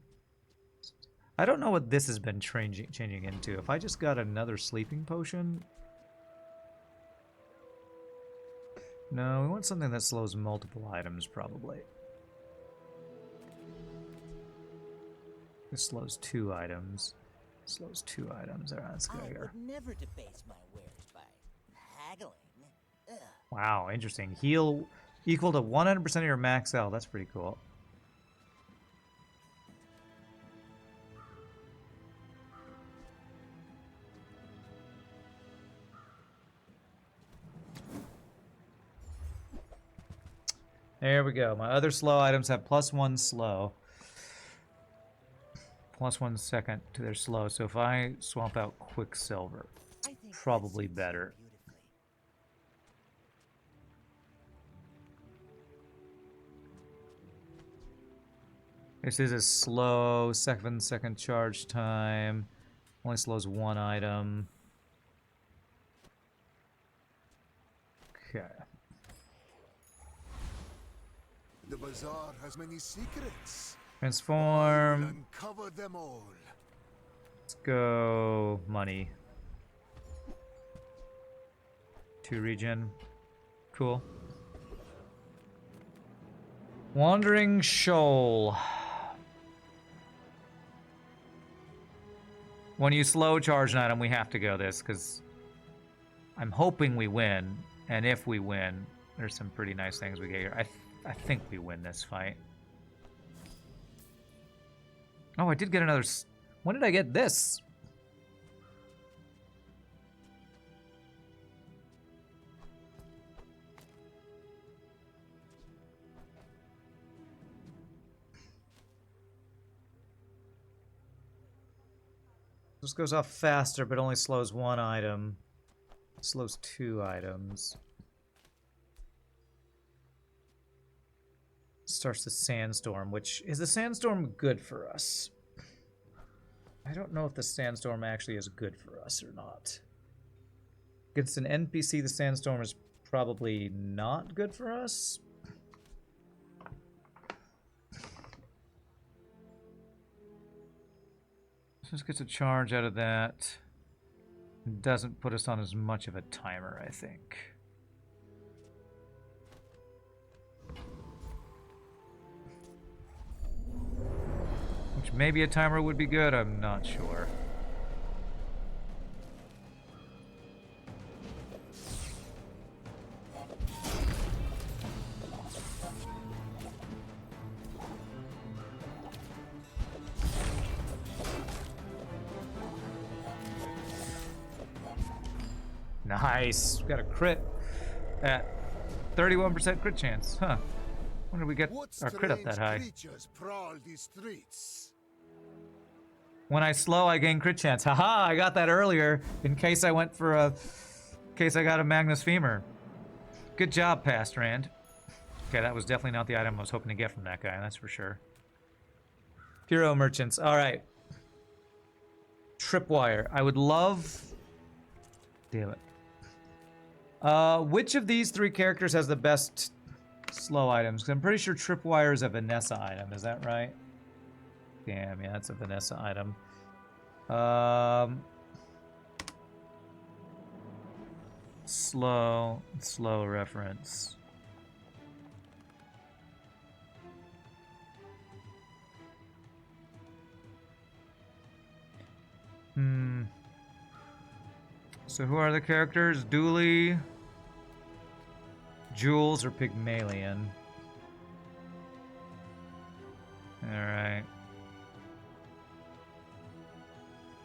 Speaker 1: I don't know what this has been changing into. If I just got another sleeping potion... No, we want something that slows multiple items, probably. This slows 2 items. Slows 2 items. Alright, let's go
Speaker 4: I
Speaker 1: here.
Speaker 4: would never debase my wares by haggling. Ugh.
Speaker 1: Wow, interesting. Heal equal to 100% of your max L. That's pretty cool. There we go. My other slow items have +1 slow. +1 second to their slow. So if I swap out Quicksilver,
Speaker 4: I think that
Speaker 1: probably
Speaker 4: suits you
Speaker 1: better.
Speaker 4: beautifully.
Speaker 1: This is a slow 7-second charge time. Only slows 1 item. Okay.
Speaker 3: The Bazaar has many secrets.
Speaker 1: Transform.
Speaker 3: Uncover them all.
Speaker 1: Let's go money. 2 regen. Cool. Wandering Shoal. When you slow charge an item, we have to go this, because I'm hoping we win. And if we win, there's some pretty nice things we get here. I think we win this fight. Oh, I did get another... When did I get this? This goes off faster, but only slows 1 item. Slows 2 items. Starts the sandstorm, which is the sandstorm good for us? I don't know if the sandstorm actually is good for us or not. Against an NPC, the sandstorm is probably not good for us. Just gets a charge out of that. Doesn't put us on as much of a timer, I think. Which maybe a timer would be good, I'm not sure. Nice. Got a crit at 31% crit chance. Huh. When did we get
Speaker 8: What
Speaker 1: our crit up that high?
Speaker 8: creatures prowl these streets?
Speaker 1: When I slow, I gain crit chance. Haha, I got that earlier in case I went for a... In case I got a Magnus Femur. Good job, Past Rand. Okay, that was definitely not the item I was hoping to get from that guy, that's for sure. Hero merchants, alright. Tripwire. I would love... Damn it. Which of these three characters has the best slow items? Because I'm pretty sure Tripwire is a Vanessa item, is that right? Damn, yeah, it's a Vanessa item. Slow reference. So who are the characters? Dooley, Jules, or Pygmalion? Alright.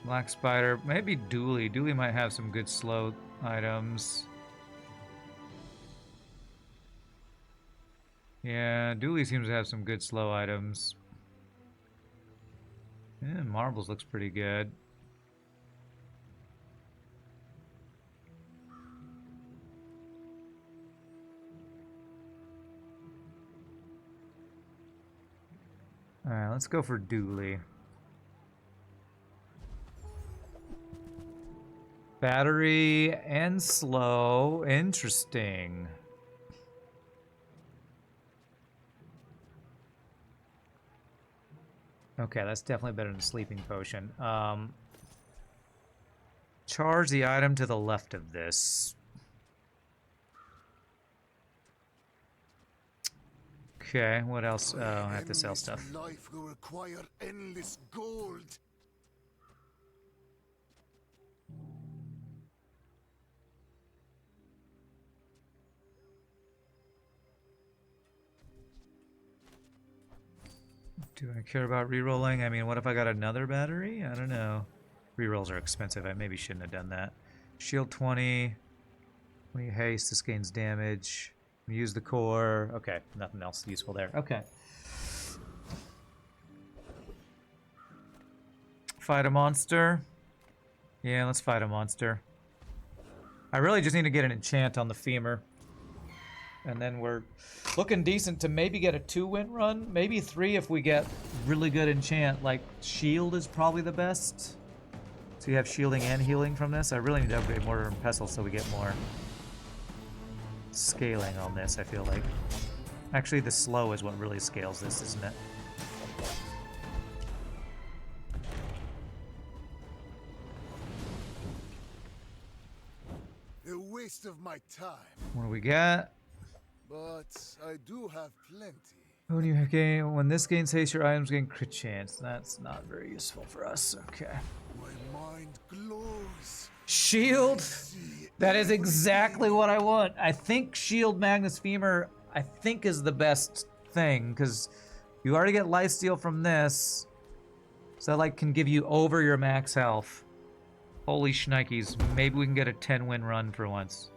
Speaker 1: Black Spider, maybe Dooley. Dooley might have some good slow items. Yeah, Dooley seems to have some good slow items. Yeah, Marbles looks pretty good. Alright, let's go for Dooley. Battery and slow. Interesting. Okay, that's definitely better than Sleeping Potion. Charge the item to the left of this. Okay, what else? Oh, I have to sell stuff.
Speaker 8: Life will require endless gold.
Speaker 1: Do I care about rerolling? I mean, what if I got another battery? I don't know. Rerolls are expensive. I maybe shouldn't have done that. Shield 20. 20 haste. This gains damage. Use the core. Okay, nothing else useful there. Okay. Fight a monster. Yeah, let's fight a monster. I really just need to get an enchant on the Femur. And then we're looking decent to maybe get a 2-win run. Maybe 3 if we get really good enchant. Like, shield is probably the best. So you have shielding and healing from this. I really need to upgrade Mortar and Pestle so we get more scaling on this, I feel like. Actually, the slow is what really scales this, isn't it?
Speaker 8: A waste of my time.
Speaker 1: What do we got?
Speaker 8: But I do have plenty.
Speaker 1: When you gain, when this gains haste, your items gain crit chance. That's not very useful for us. Okay.
Speaker 8: My mind glows.
Speaker 1: Shield. That is exactly what I want. I think Shield Magnus Femur, I think, is the best thing because you already get lifesteal from this, so that like can give you over your max health. Holy shnikes! Maybe we can get a 10-win run for once.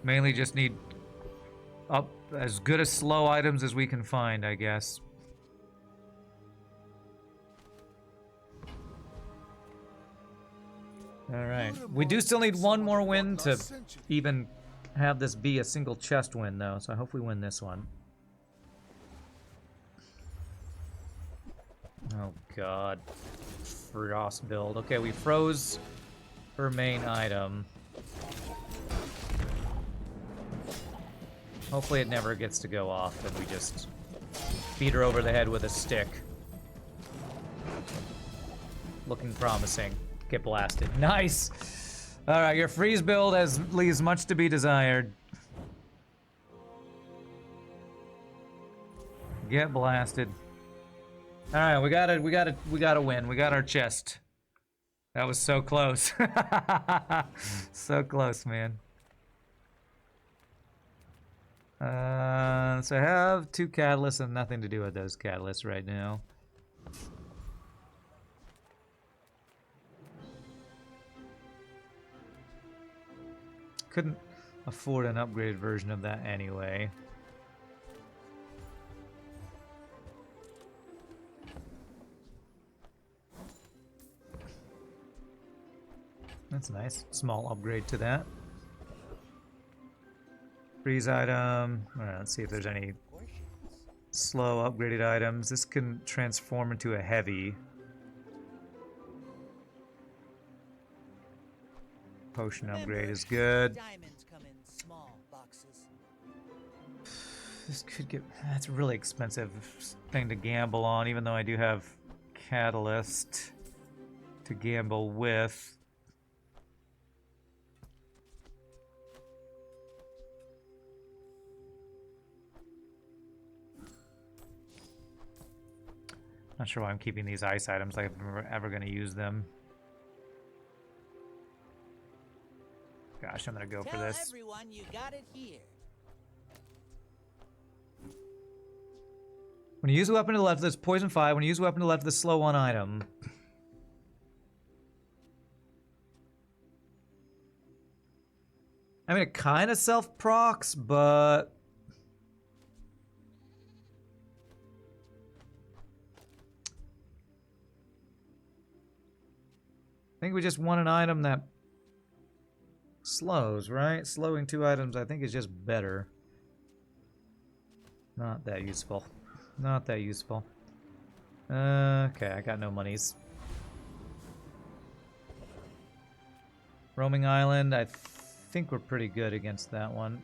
Speaker 1: Mainly just need up as good as slow items as we can find, I guess. Alright. We do still need one more win to even have this be a single chest win, though, so I hope we win this one. Oh, God. Frost build. Okay, we froze her main item. Hopefully it never gets to go off and we just beat her over the head with a stick. Looking promising. Get blasted. Nice! Alright, your freeze build leaves much to be desired. Get blasted. Alright, we gotta win. We got our chest. That was so close. So close, man. So I have 2 catalysts and nothing to do with those catalysts right now. afford an upgraded version of that anyway. That's nice. Small upgrade to that. Freeze item. Alright, let's see if there's any slow upgraded items. This can transform into a heavy. Potion upgrade is good.
Speaker 4: Diamonds come in small boxes.
Speaker 1: This could get... That's a really expensive thing to gamble on, even though I do have Catalyst to gamble with. Not sure why I'm keeping these ice items, like I'm ever going to use them. Gosh, I'm going to go for this.
Speaker 4: Tell everyone you got it here.
Speaker 1: When you use a weapon to the left, there's poison 5. When you use a weapon to the left, there's slow 1 item. I mean, it kind of self-procs, but... I think we just want an item that slows, right? Slowing 2 items, I think, is just better. Not that useful. Not that useful. Okay, I got no monies. Roaming Island, I think we're pretty good against that one.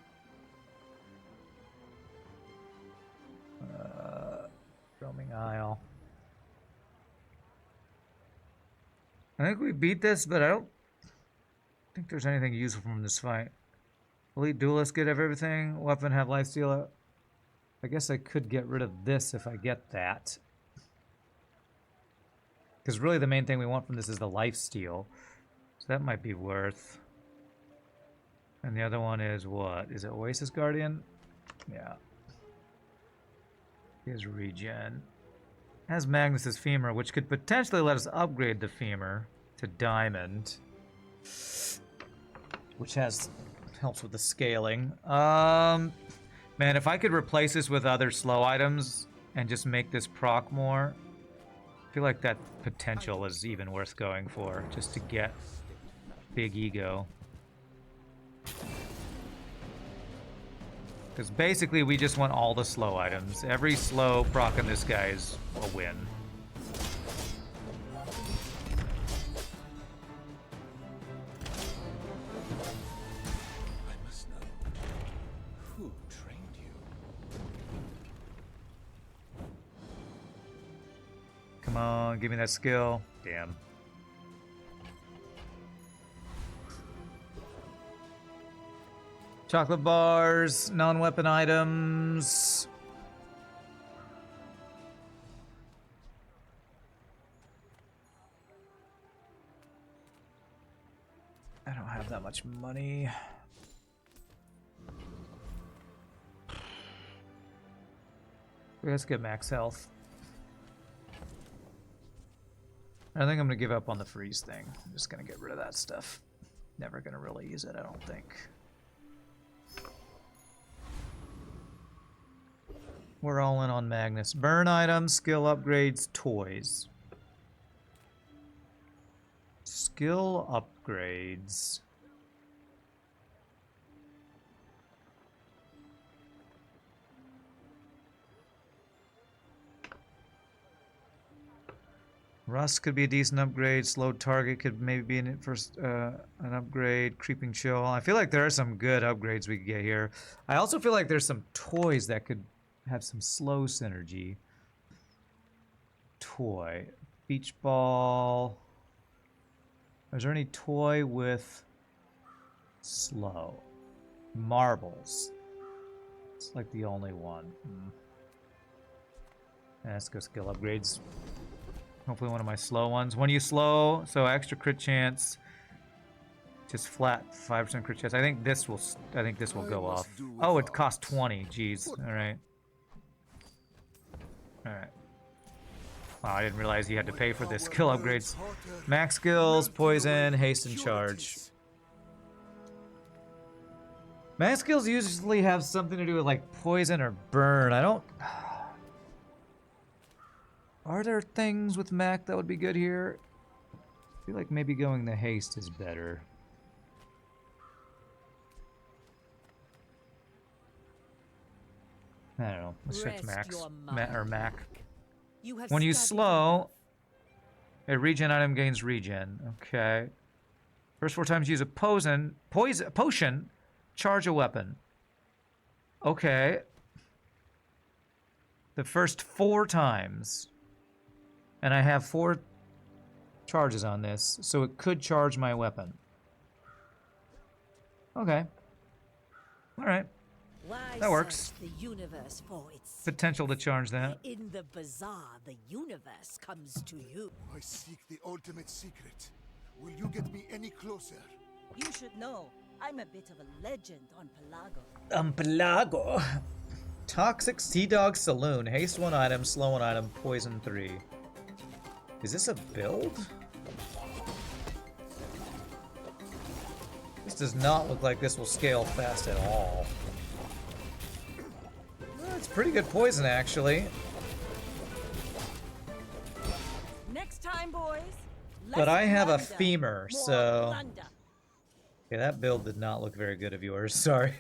Speaker 1: Roaming Isle. I think we beat this, but I don't think there's anything useful from this fight. Elite Duelist, get everything. Weapon, have lifesteal. I guess I could get rid of this if I get that. Because really the main thing we want from this is the lifesteal. So that might be worth. And the other one is what? Is it Oasis Guardian? Yeah. Here's regen. Has Magnus's Femur, which could potentially let us upgrade the Femur to Diamond. Which helps with the scaling. Man, if I could replace this with other slow items and just make this proc more, I feel like that potential is even worth going for, just to get big ego. Because basically we just want all the slow items. Every slow proc in this guy is a win.
Speaker 9: I must know who trained you.
Speaker 1: Come on, give me that skill. Damn. Chocolate bars, non-weapon items. I don't have that much money. Let's get max health. I think I'm gonna give up on the freeze thing. I'm just gonna get rid of that stuff. Never gonna really use it, I don't think. We're all in on Magnus. Burn items, skill upgrades, toys. Skill upgrades. Rust could be a decent upgrade. Slow target could maybe be an upgrade. Creeping chill. I feel like there are some good upgrades we could get here. I also feel like there's some toys that could have some slow synergy. Toy. Beach ball. Is there any toy with slow? Marbles. It's like the only one. Let's go skill upgrades. Hopefully one of my slow ones. When you slow, so extra crit chance. Just flat 5% crit chance. I think this will go off. Oh, it costs 20. Jeez. All right. All right. Wow, I didn't realize you had to pay for this. Skill upgrades. Max skills, poison, haste, and charge. Max skills usually have something to do with like poison or burn. I don't... Are there things with Mac that would be good here? I feel like maybe going the haste is better. I don't know. Let's check Max. Mac. When you slow, a regen item gains regen. Okay. First 4 times use a potion, charge a weapon. Okay. The first 4 times. And I have 4 charges on this, so it could charge my weapon. Okay. Alright. That works.
Speaker 5: The universe for its
Speaker 1: Potential to charge that.
Speaker 5: In the bazaar, the universe comes to you.
Speaker 8: I seek the ultimate secret. Will you get me any closer?
Speaker 2: You should know, I'm a bit of a legend on Pelago.
Speaker 1: Pelago. Toxic Sea Dog Saloon. Haste 1 item, slow 1 item, poison 3. Is this a build? This does not look like this will scale fast at all. Well, it's pretty good poison, actually.
Speaker 2: Next time, boys.
Speaker 1: But I have a Femur, so... Yeah, that build did not look very good of yours. Sorry.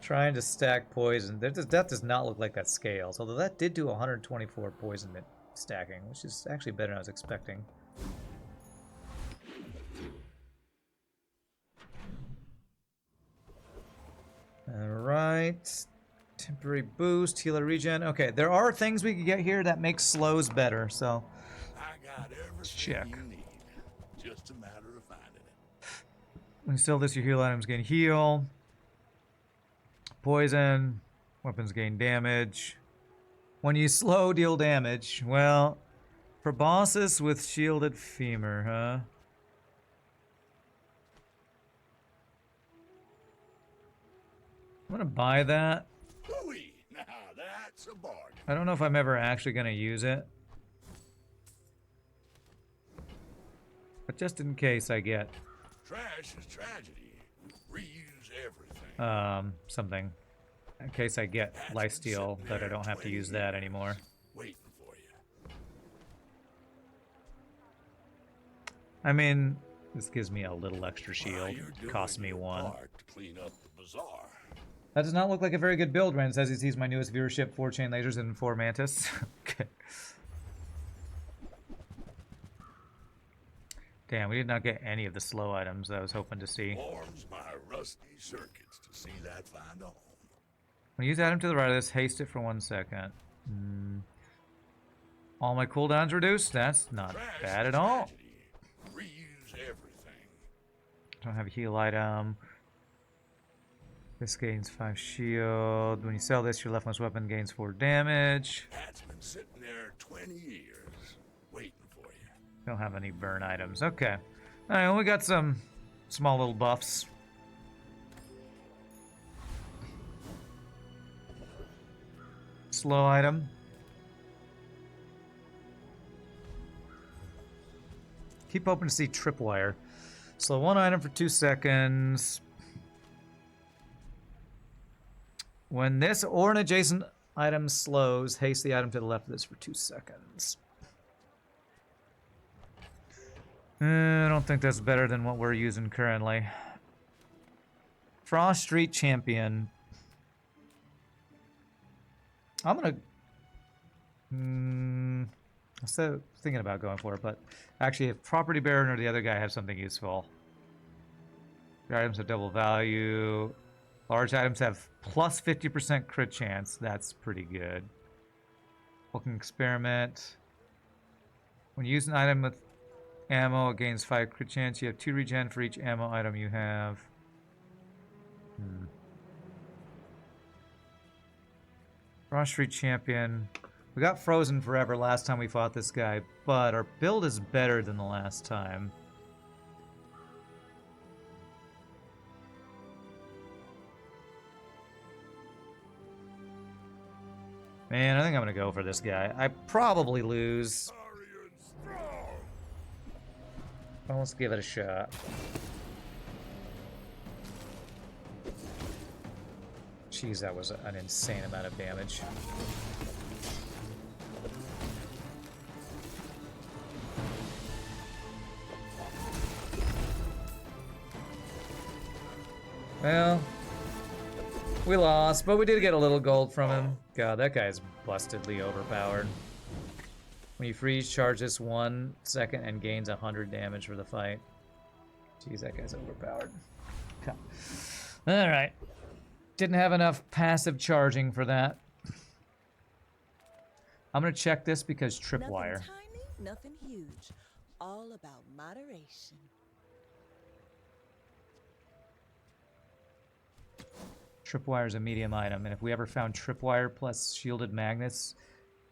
Speaker 1: Trying to stack poison. That does not look like that scales. Although that did do 124 poison stacking, which is actually better than I was expecting. Alright. Temporary boost, healer regen. Okay, there are things we can get here that make slows better, so... Let's check.
Speaker 3: You need. Just a matter of finding it.
Speaker 1: When you sell this, your heal items gain heal. Poison. Weapons gain damage. When you slow, deal damage. Well, for bosses with shielded femur, huh? I'm gonna buy that.
Speaker 3: Hooey! Now that's a bargain.
Speaker 1: I don't know if I'm ever actually gonna use it. But just in case I get...
Speaker 3: Trash is tragedy. Reuse everything.
Speaker 1: Something. In case I get lifesteal, that I don't have to use that anymore.
Speaker 3: Waiting for you.
Speaker 1: I mean, this gives me a little extra shield.
Speaker 3: While you're doing
Speaker 1: Costs me
Speaker 3: your
Speaker 1: 1.
Speaker 3: part to clean up the bazaar.
Speaker 1: That does not look like a very good build. Rand says he sees my newest viewership, 4 chain lasers and 4 mantis. Okay. Damn, we did not get any of the slow items that I was hoping to see.
Speaker 3: Warms my rusty circuits to see that find a home.
Speaker 1: When you use item to the right of this, haste it for 1 second. All my cooldowns reduced? That's not
Speaker 3: Trash
Speaker 1: bad
Speaker 3: is
Speaker 1: at all.
Speaker 3: tragedy. Reuse everything.
Speaker 1: Don't have a heal item. This gains 5 shield. When you sell this, your leftmost weapon gains 4 damage.
Speaker 3: Cat's been sitting there 20 years, waiting for you.
Speaker 1: Don't have any burn items. Okay. Alright, well, we got some small little buffs. Slow item. Keep hoping to see tripwire. Slow 1 item for 2 seconds. When this or an adjacent item slows, haste the item to the left of this for 2 seconds. I don't think that's better than what we're using currently. Frost Street Champion. I'm gonna... I was thinking about going for it, but actually if Property Baron or the other guy have something useful. Your items have double value. Large items have plus 50% crit chance. That's pretty good. Hulking Experiment. When you use an item with ammo, it gains 5 crit chance. You have 2 regen for each ammo item you have. Frost Street Champion. We got frozen forever last time we fought this guy, but our build is better than the last time. Man, I think I'm gonna go for this guy. I probably lose. But let's give it a shot. Jeez, that was an insane amount of damage. Well, we lost, but we did get a little gold from him. God, that guy's bustedly overpowered. When you freeze, charge this 1 second and gains 100 damage for the fight. Jeez, that guy's overpowered. Alright. Didn't have enough passive charging for that. I'm gonna check this because tripwire.
Speaker 2: Nothing tiny, nothing huge. All about moderation.
Speaker 1: Tripwire is a medium item, and if we ever found tripwire plus shielded Magnus,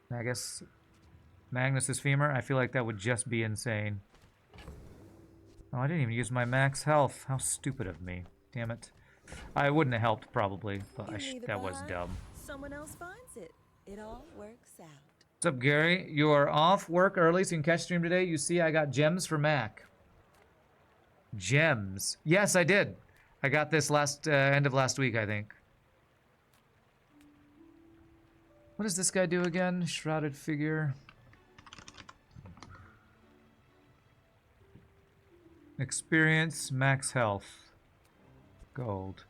Speaker 1: Magnus's Femur, I feel like that would just be insane. Oh, I didn't even use my max health. How stupid of me. Damn it. I wouldn't have helped, probably, but that was dumb.
Speaker 2: Someone else finds it. It all works out.
Speaker 1: What's up, Gary? You are off work early, so you can catch stream today. You see, I got gems for Mac. Gems. Yes, I did. I got this end of last week, I think. What does this guy do again? Shrouded figure. Experience, max health. Gold.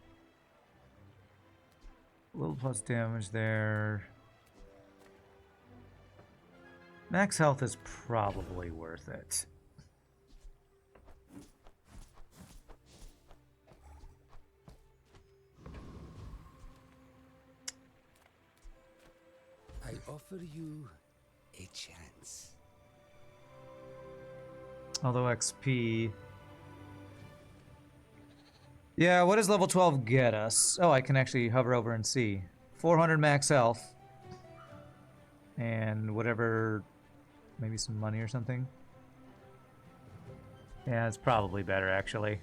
Speaker 1: A little plus damage there. Max health is probably worth it.
Speaker 9: I offer you a chance.
Speaker 1: Although XP... Yeah, what does level 12 get us? Oh, I can actually hover over and see. 400 max health. And whatever... Maybe some money or something. Yeah, it's probably better, actually.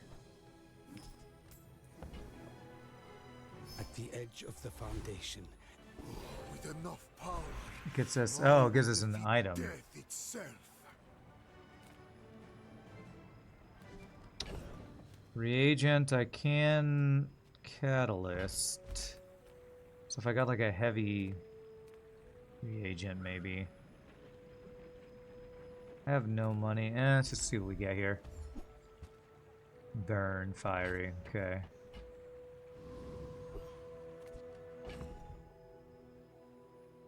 Speaker 9: At the edge of the foundation.
Speaker 8: With enough power.
Speaker 1: It gets us... Oh, it gives us an item.
Speaker 8: Death itself.
Speaker 1: Reagent, I can... Catalyst. So if I got like a heavy reagent, maybe. I have no money. Let's just see what we get here. Burn, fiery, okay.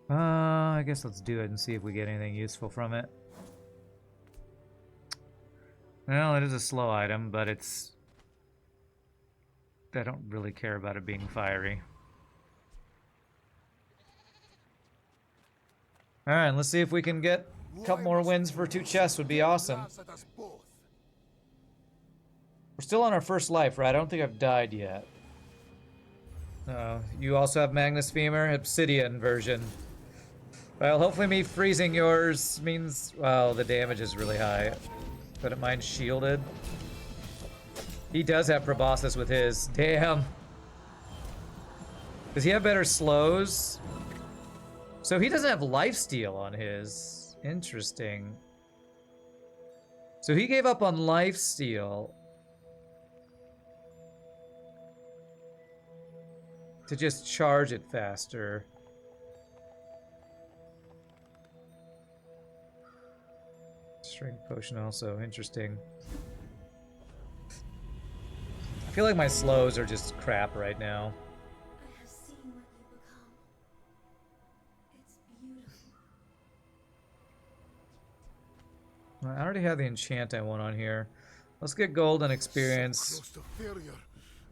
Speaker 1: I guess let's do it and see if we get anything useful from it. Well, it is a slow item, but it's... I don't really care about it being fiery. Alright, let's see if we can get a couple more wins for 2 chests would be awesome. We're still on our first life, right? I don't think I've died yet. You also have Magnus Femur, Obsidian version. Well, hopefully me freezing yours means... Well, the damage is really high. But mine's shielded. He does have proboscis with his. Damn. Does he have better slows? So he doesn't have lifesteal on his. Interesting. So he gave up on lifesteal to just charge it faster. Strength potion also. Interesting. I feel like my slows are just crap right now.
Speaker 7: I have seen what you become. It's beautiful.
Speaker 1: I already have the enchant I want on here. Let's get gold and experience.
Speaker 8: Close to failure.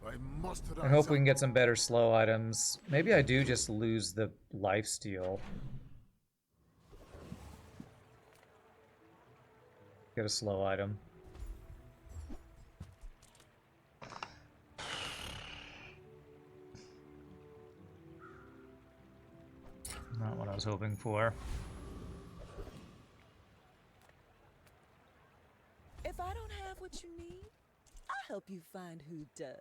Speaker 8: I must
Speaker 1: I hope we can get some better slow items. Maybe I do just lose the lifesteal. Get a slow item. Not what I was hoping for.
Speaker 2: If I don't have what you need, I'll help you find who does.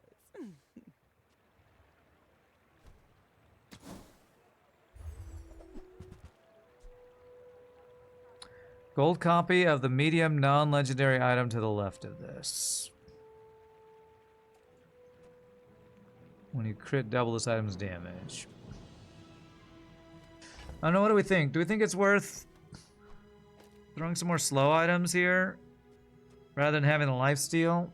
Speaker 1: Gold copy of the medium non-legendary item to the left of this. When you crit, double this item's damage. I don't know, what do we think? Do we think it's worth throwing some more slow items here rather than having a lifesteal?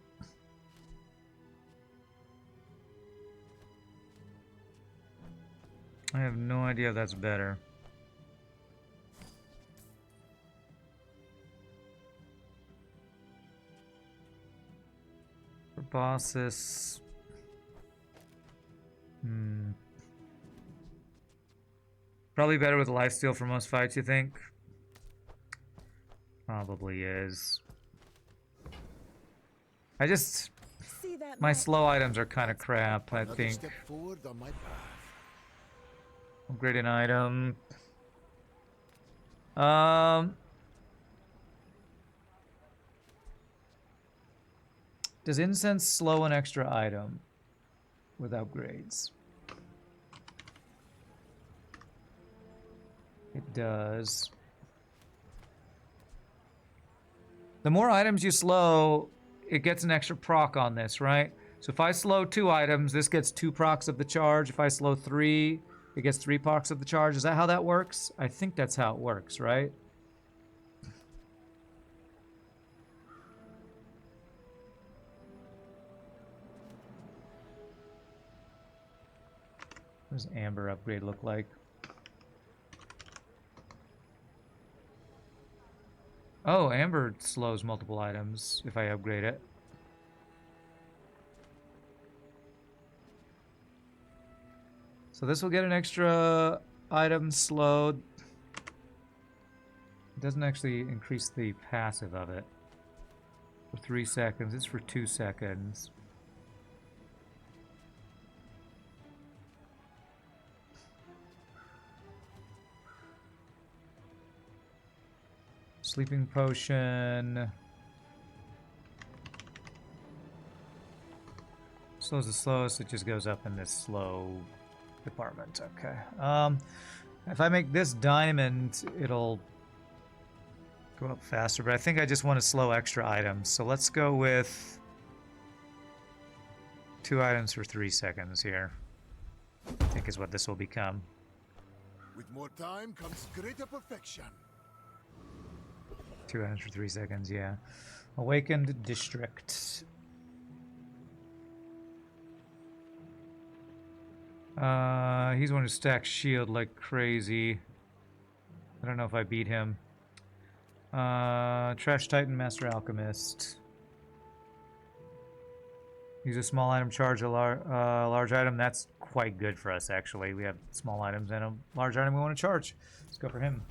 Speaker 1: I have no idea if that's better. For bosses... Probably better with lifesteal for most fights, you think? Probably is. I just...
Speaker 2: See that
Speaker 1: My
Speaker 2: map?
Speaker 1: slow items are kind of crap, I
Speaker 8: Another
Speaker 1: think.
Speaker 8: step forward on my path.
Speaker 1: Upgrade an item. Does incense slow an extra item with upgrades? It does. The more items you slow, it gets an extra proc on this, right? So if I slow 2 items, this gets 2 procs of the charge. If I slow 3, it gets 3 procs of the charge. Is that how that works? I think that's how it works, right? What does Amber upgrade look like? Oh, Amber slows multiple items if I upgrade it. So this will get an extra item slowed. It doesn't actually increase the passive of it. For 3 seconds, it's for 2 seconds. Sleeping potion. Slows the slowest, it just goes up in this slow department. Okay. If I make this diamond, it'll go up faster, but I think I just want to slow extra items. So let's go with 2 items for 3 seconds here. I think is what this will become.
Speaker 8: With more time comes greater perfection.
Speaker 1: 2 items for 3 seconds, yeah. Awakened District. He's one who stacks shield like crazy. I don't know if I beat him. Trash Titan, Master Alchemist. Use a small item, charge a large item. That's quite good for us, actually. We have small items and a large item we want to charge. Let's go for him.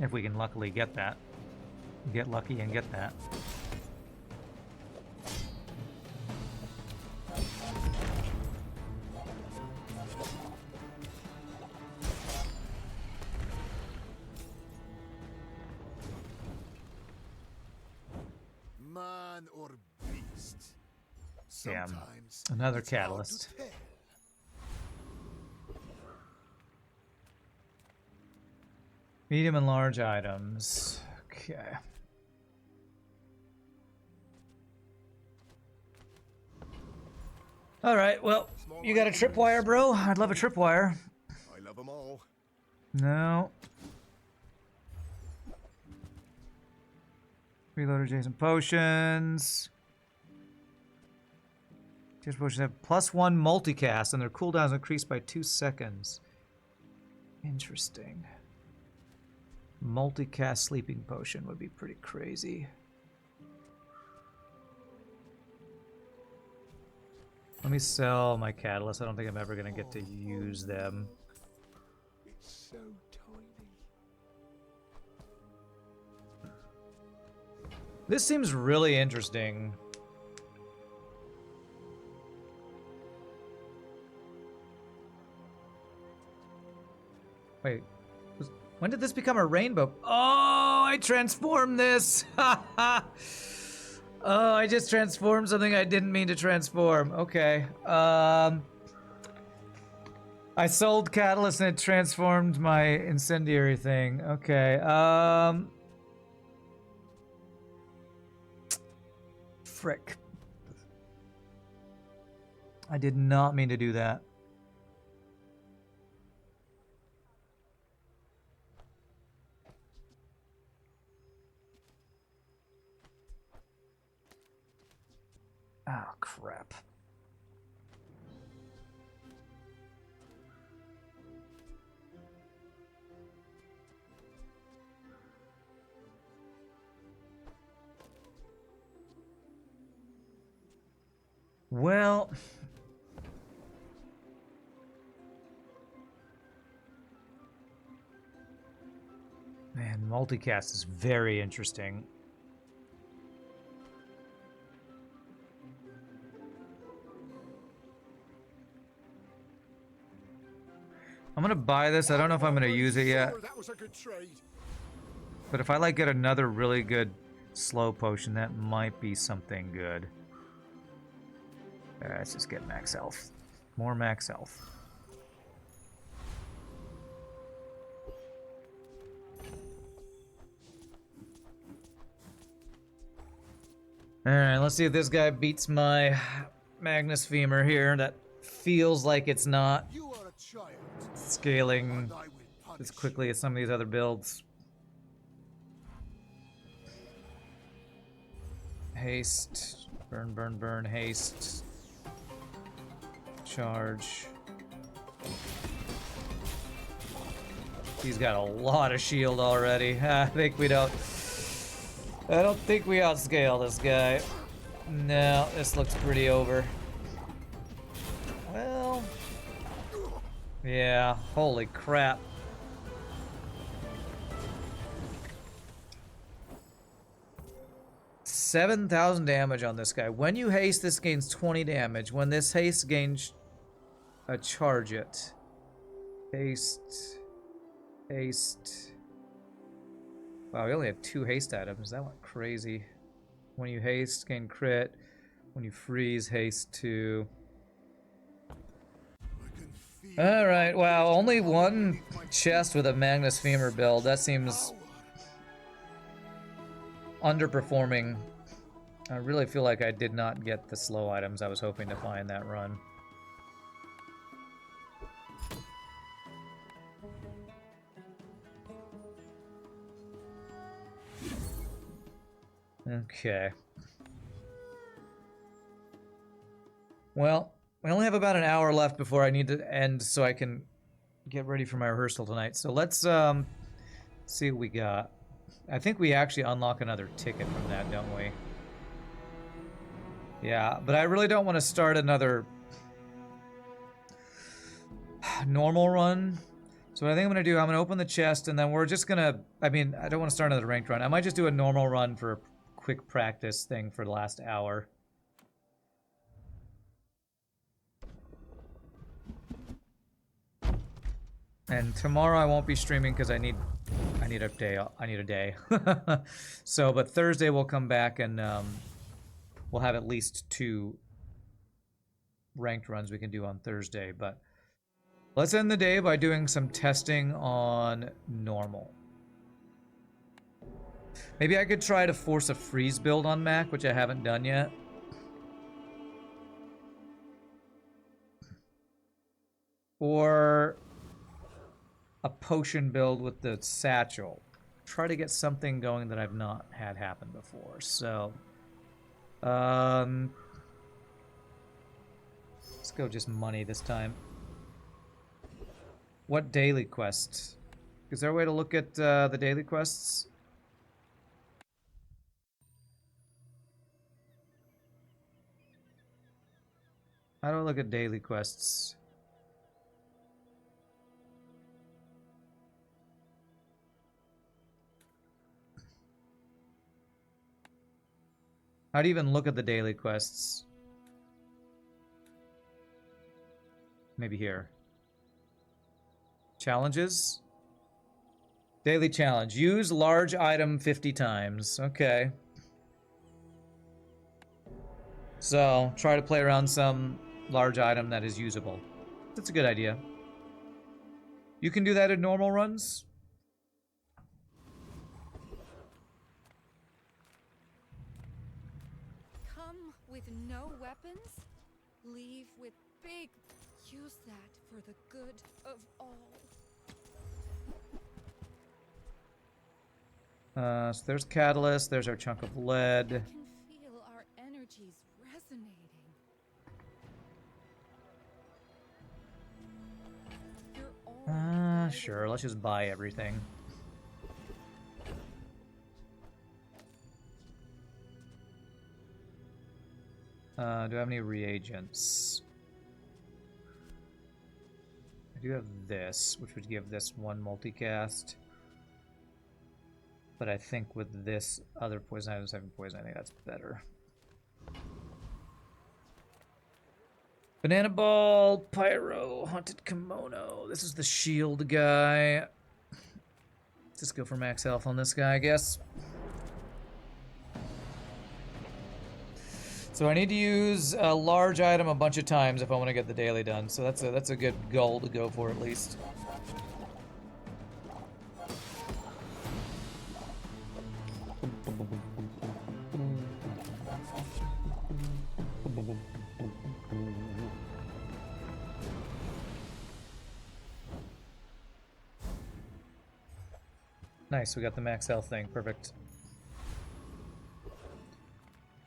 Speaker 1: If we can luckily get that. Get lucky and get that.
Speaker 8: Man or beast.
Speaker 1: Damn.
Speaker 8: Sometimes
Speaker 1: Another
Speaker 8: it's hard to
Speaker 1: catalyst.
Speaker 8: tell.
Speaker 1: Medium and large items. Okay. Alright, well, you got a tripwire, bro? I'd love a tripwire.
Speaker 8: I love them all.
Speaker 1: No. Reload adjacent potions. Adjacent potions have +1 multicast and their cooldowns increased by 2 seconds. Interesting. Multicast sleeping potion would be pretty crazy. Let me sell my catalyst. I don't think I'm ever going to get to use them.
Speaker 9: It's so tiny.
Speaker 1: This seems really interesting. Wait. When did this become a rainbow? Oh, I transformed this! Oh, I just transformed something I didn't mean to transform. Okay. I sold Catalyst and it transformed my incendiary thing. Okay. Frick. I did not mean to do that. Oh, crap. Well, man, multicast is very interesting. I'm gonna buy this. I don't know if I'm gonna use it yet.
Speaker 8: That was a good trade.
Speaker 1: But if I like get another really good slow potion, that might be something good. Alright, let's just get max health. More max health. Alright, let's see if this guy beats my Magnus Femur here. That feels like it's not
Speaker 8: You are a child.
Speaker 1: scaling
Speaker 8: And I will
Speaker 1: as
Speaker 8: punish
Speaker 1: quickly as some of these other builds. Haste. Burn, burn, burn, haste. Charge. He's got a lot of shield already. I think we don't... I don't think we outscale this guy. No, this looks pretty over. Well... Yeah, holy crap. $7,000 damage on this guy. When you haste, this gains 20 damage. When this haste gains a charge it. Haste. Haste. Wow, we only have 2 haste items. That went crazy. When you haste, gain crit. When you freeze, haste 2. Alright, wow, only one chest with a Magnus Femur build. That seems underperforming. I really feel like I did not get the slow items I was hoping to find that run. Okay. Well, we only have about an hour left before I need to end so I can get ready for my rehearsal tonight. So let's see what we got. I think we actually unlock another ticket from that, don't we? Yeah, but I really don't want to start another normal run. So what I think I'm going to do, I'm going to open the chest, and then we're just going to... I mean, I don't want to start another ranked run. I might just do a normal run for a quick practice thing for the last hour. And tomorrow I won't be streaming because I need a day. I need a day. So, but Thursday we'll come back and we'll have at least 2 ranked runs we can do on Thursday. But let's end the day by doing some testing on normal. Maybe I could try to force a freeze build on Mac, which I haven't done yet. Or a potion build with the satchel. Try to get something going that I've not had happen before. So, let's go just money this time. What daily quests? Is there a way to look at the daily quests? How do I look at daily quests? How do you even look at the daily quests? Maybe here. Challenges? Daily challenge. Use large item 50 times. Okay. So, try to play around some large item that is usable. That's a good idea. You can do that in normal runs?
Speaker 6: Come with no weapons, leave with big. Use that for the good of all.
Speaker 1: So there's catalyst. There's our chunk of lead.
Speaker 6: I can feel our energies resonating. You're already
Speaker 1: Sure. Let's just buy everything. Do I have any reagents? I do have this, which would give this one multicast. But I think with this other poison items having poison, I think that's better. Banana ball, pyro, haunted kimono. This is the shield guy. Let's just go for max health on this guy, I guess. So I need to use a large item a bunch of times if I want to get the daily done. So that's a good goal to go for at least. Nice, we got the max health thing. Perfect.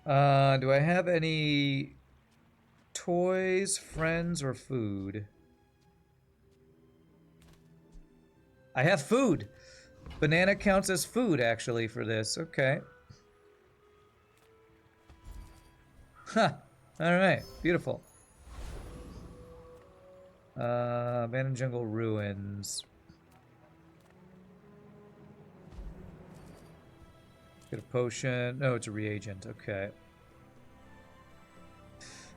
Speaker 1: Do I have any toys, friends, or food? I have food. Banana counts as food, actually, for this. Okay. Huh. Alright. Beautiful. Abandoned Jungle Ruins. Get a potion. No, it's a reagent. Okay.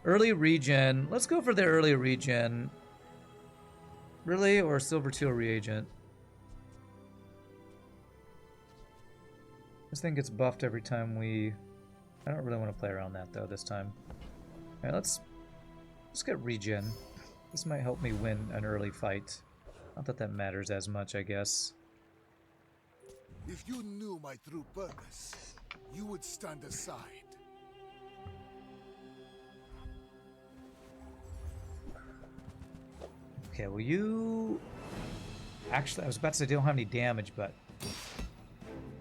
Speaker 1: Early regen. Let's go for the early regen. Really? Or silver teal reagent? This thing gets buffed every time we... I don't really want to play around that, though, this time. Alright, let's get regen. This might help me win an early fight. Not that that matters as much, I guess.
Speaker 8: If you knew my true purpose, you would stand aside.
Speaker 1: Okay, well you... Actually, I was about to say they don't have any damage, but...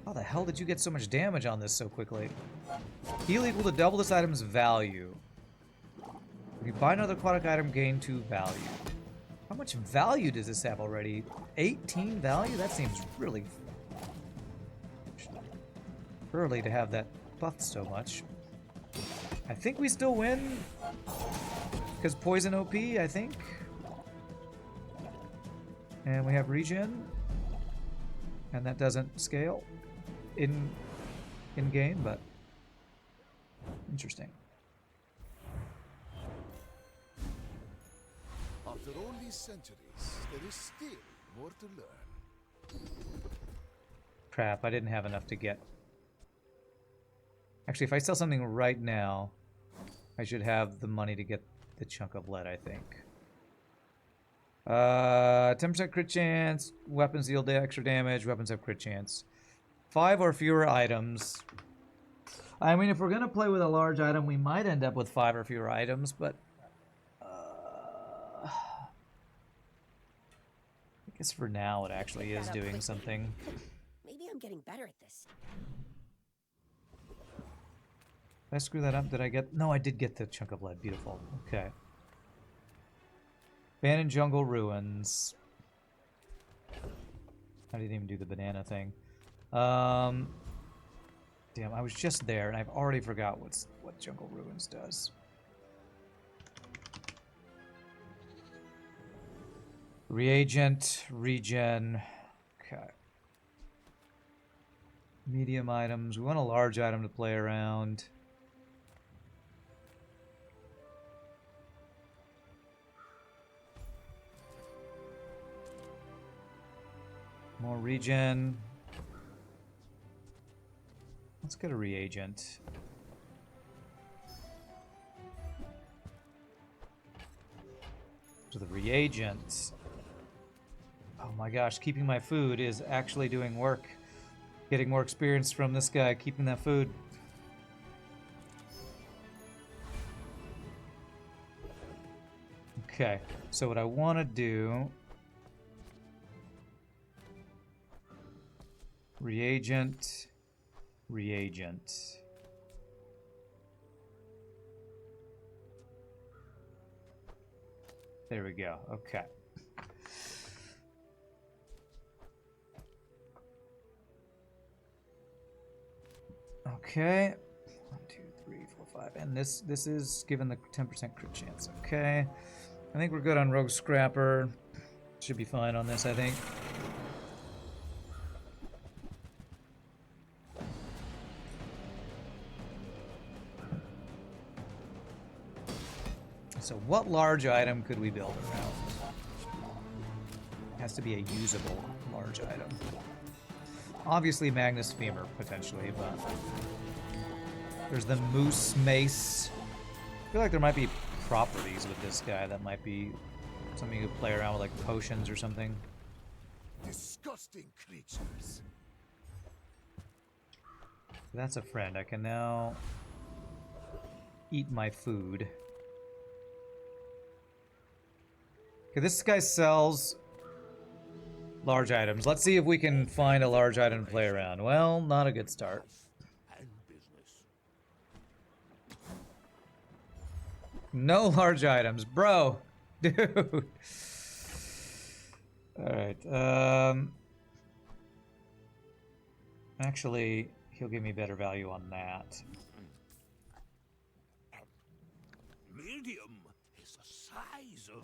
Speaker 1: How the hell did you get so much damage on this so quickly? Heal equal to double this item's value. When you buy another aquatic item, gain 2 value. How much value does this have already? 18 value? That seems really... early to have that buffed so much. I think we still win. Because poison OP, I think. And we have regen. And that doesn't scale in game, but interesting.
Speaker 8: After all these centuries, there is still more to learn.
Speaker 1: Crap, I didn't have enough to get. Actually, if I sell something right now, I should have the money to get the chunk of lead, I think. 10% crit chance, weapons deal extra damage, weapons have crit chance. 5 or fewer items. I mean, if we're going to play with a large item, we might end up with 5 or fewer items, but... I guess for now it actually is doing something.
Speaker 5: Maybe I'm getting better at this.
Speaker 1: Did I screw that up? Did I get... No, I did get the chunk of lead. Beautiful. Okay. Abandoned Jungle Ruins. I didn't even do the banana thing. Damn, I was just there, and I've already forgot what Jungle Ruins does. Reagent, regen. Okay. Medium items. We want a large item to play around. More regen. Let's get a reagent. So the reagents. Oh my gosh, keeping my food is actually doing work. Getting more experience from this guy, keeping that food. Okay, so what I want to do... Reagent. Reagent. There we go. Okay. Okay. 1, 2, 3, 4, 5. And this is given the 10% crit chance. Okay. I think we're good on Rogue Scrapper. Should be fine on this, I think. So what large item could we build around? It has to be a usable large item. Obviously Magnus Femur, potentially, but... There's the Moose Mace. I feel like there might be properties with this guy that might be something you could play around with, like potions or something.
Speaker 8: Disgusting creatures.
Speaker 1: That's a friend. I can now eat my food. Okay, this guy sells large items. Let's see if we can find a large item to play around. Well, not a good start.
Speaker 3: And business.
Speaker 1: No large items, bro. Dude. Alright, actually, he'll give me better value on that.
Speaker 3: Medium is the size of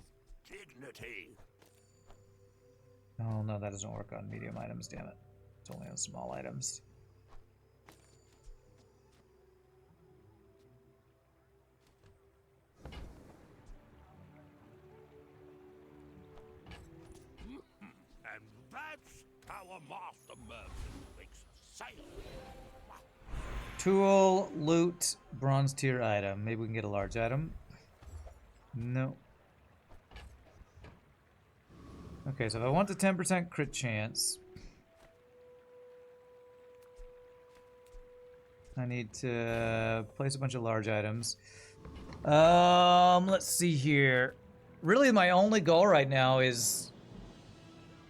Speaker 3: dignity.
Speaker 1: Oh, no, that doesn't work on medium items, damn it. It's only on small items.
Speaker 3: And that's how a master merchant makes a sale.
Speaker 1: Tool, loot, bronze tier item. Maybe we can get a large item. No. Okay, so if I want the 10% crit chance, I need to place a bunch of large items. Let's see here. Really, my only goal right now is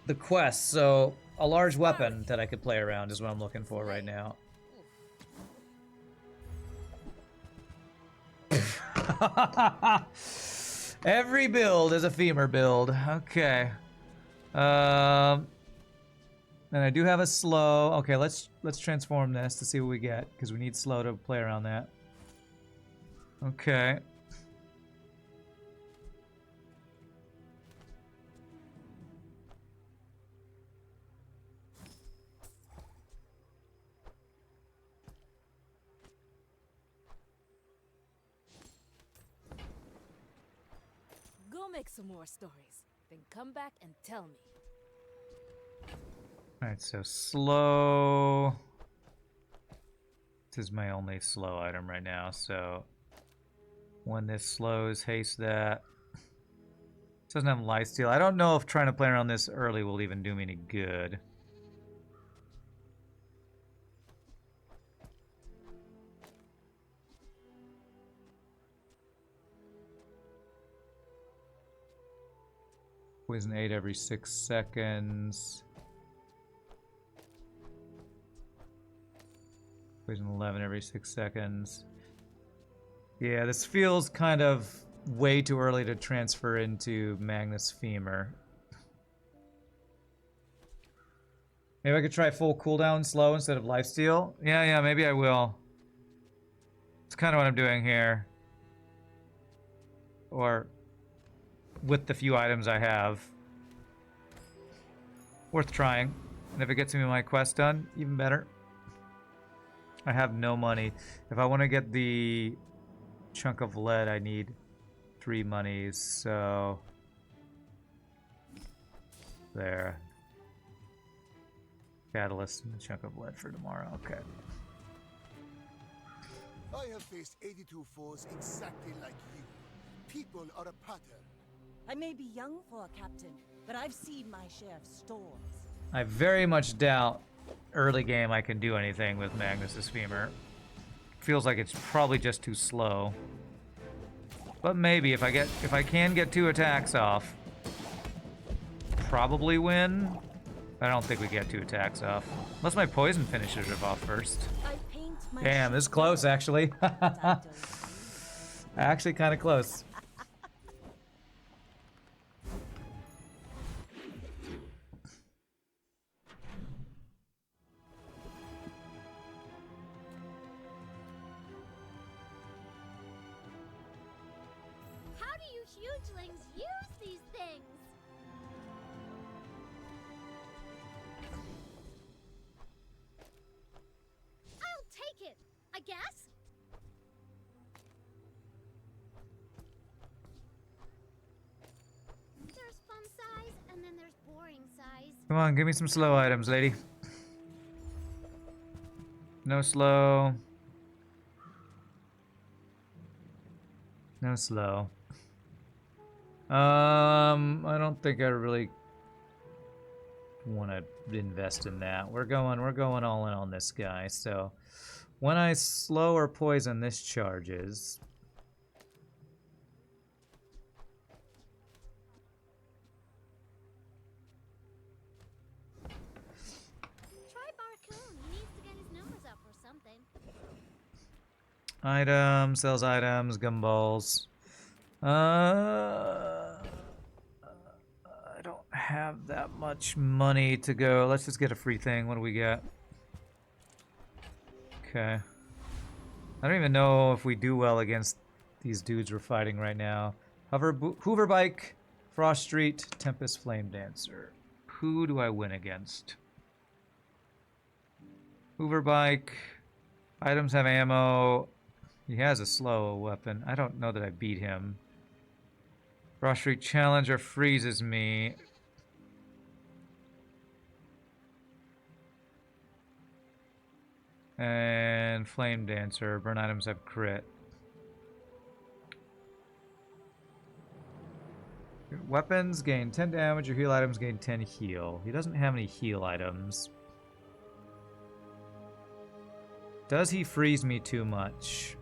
Speaker 1: the quest, so a large weapon that I could play around is what I'm looking for right now. Every build is a femur build. Okay. And I do have a slow. Okay, let's transform this to see what we get, because we need slow to play around that. Okay.
Speaker 10: Go make some more stories, then come back and tell me.
Speaker 1: Alright, so slow. This is my only slow item right now, so when this slows, haste that. It doesn't have lifesteal. I don't know if trying to play around this early will even do me any good. Poison 8 every 6 seconds. Poison 11 every 6 seconds. Yeah, this feels kind of way too early to transfer into Magnus Femur. Maybe I could try full cooldown slow instead of lifesteal. Yeah, maybe I will. It's kind of what I'm doing here. Or with the few items I have. Worth trying. And if it gets me my quest done, even better. I have no money. If I want to get the chunk of lead, I need 3 monies, so... There. Catalyst and a chunk of lead for tomorrow, okay.
Speaker 8: I have faced 82 foes exactly like you. People are a pattern.
Speaker 2: I may be young for a captain, but I've seen my share of storms.
Speaker 1: I very much doubt early game I can do anything with Magnus's Femur. Feels like it's probably just too slow. But maybe if I can get 2 attacks off, probably win. I don't think we get 2 attacks off. Unless my poison finishes it off first. Damn, this is close actually. Actually kind of close.
Speaker 7: How do you hugelings use these things? I'll take it, I guess. There's fun size, and then there's boring size.
Speaker 1: Come on, give me some slow items, lady. No slow. No slow. I don't think I really want to invest in that. We're going all in on this guy. So when I slow or poison, this charges.
Speaker 7: Try Barcoon. He needs to get his numbers up or something.
Speaker 1: Item, sells items, gumballs. I don't have that much money to go. Let's just get a free thing. What do we get? Okay. I don't even know if we do well against these dudes we're fighting right now. Hoover Bike, Frost Street, Tempest Flame Dancer. Who do I win against? Hoover Bike. Items have ammo. He has a slow weapon. I don't know that I beat him. Frost Street Challenger freezes me. And Flame Dancer. Burn items have crit. Your weapons gain 10 damage. Your heal items gain 10 heal. He doesn't have any heal items. Does he freeze me too much?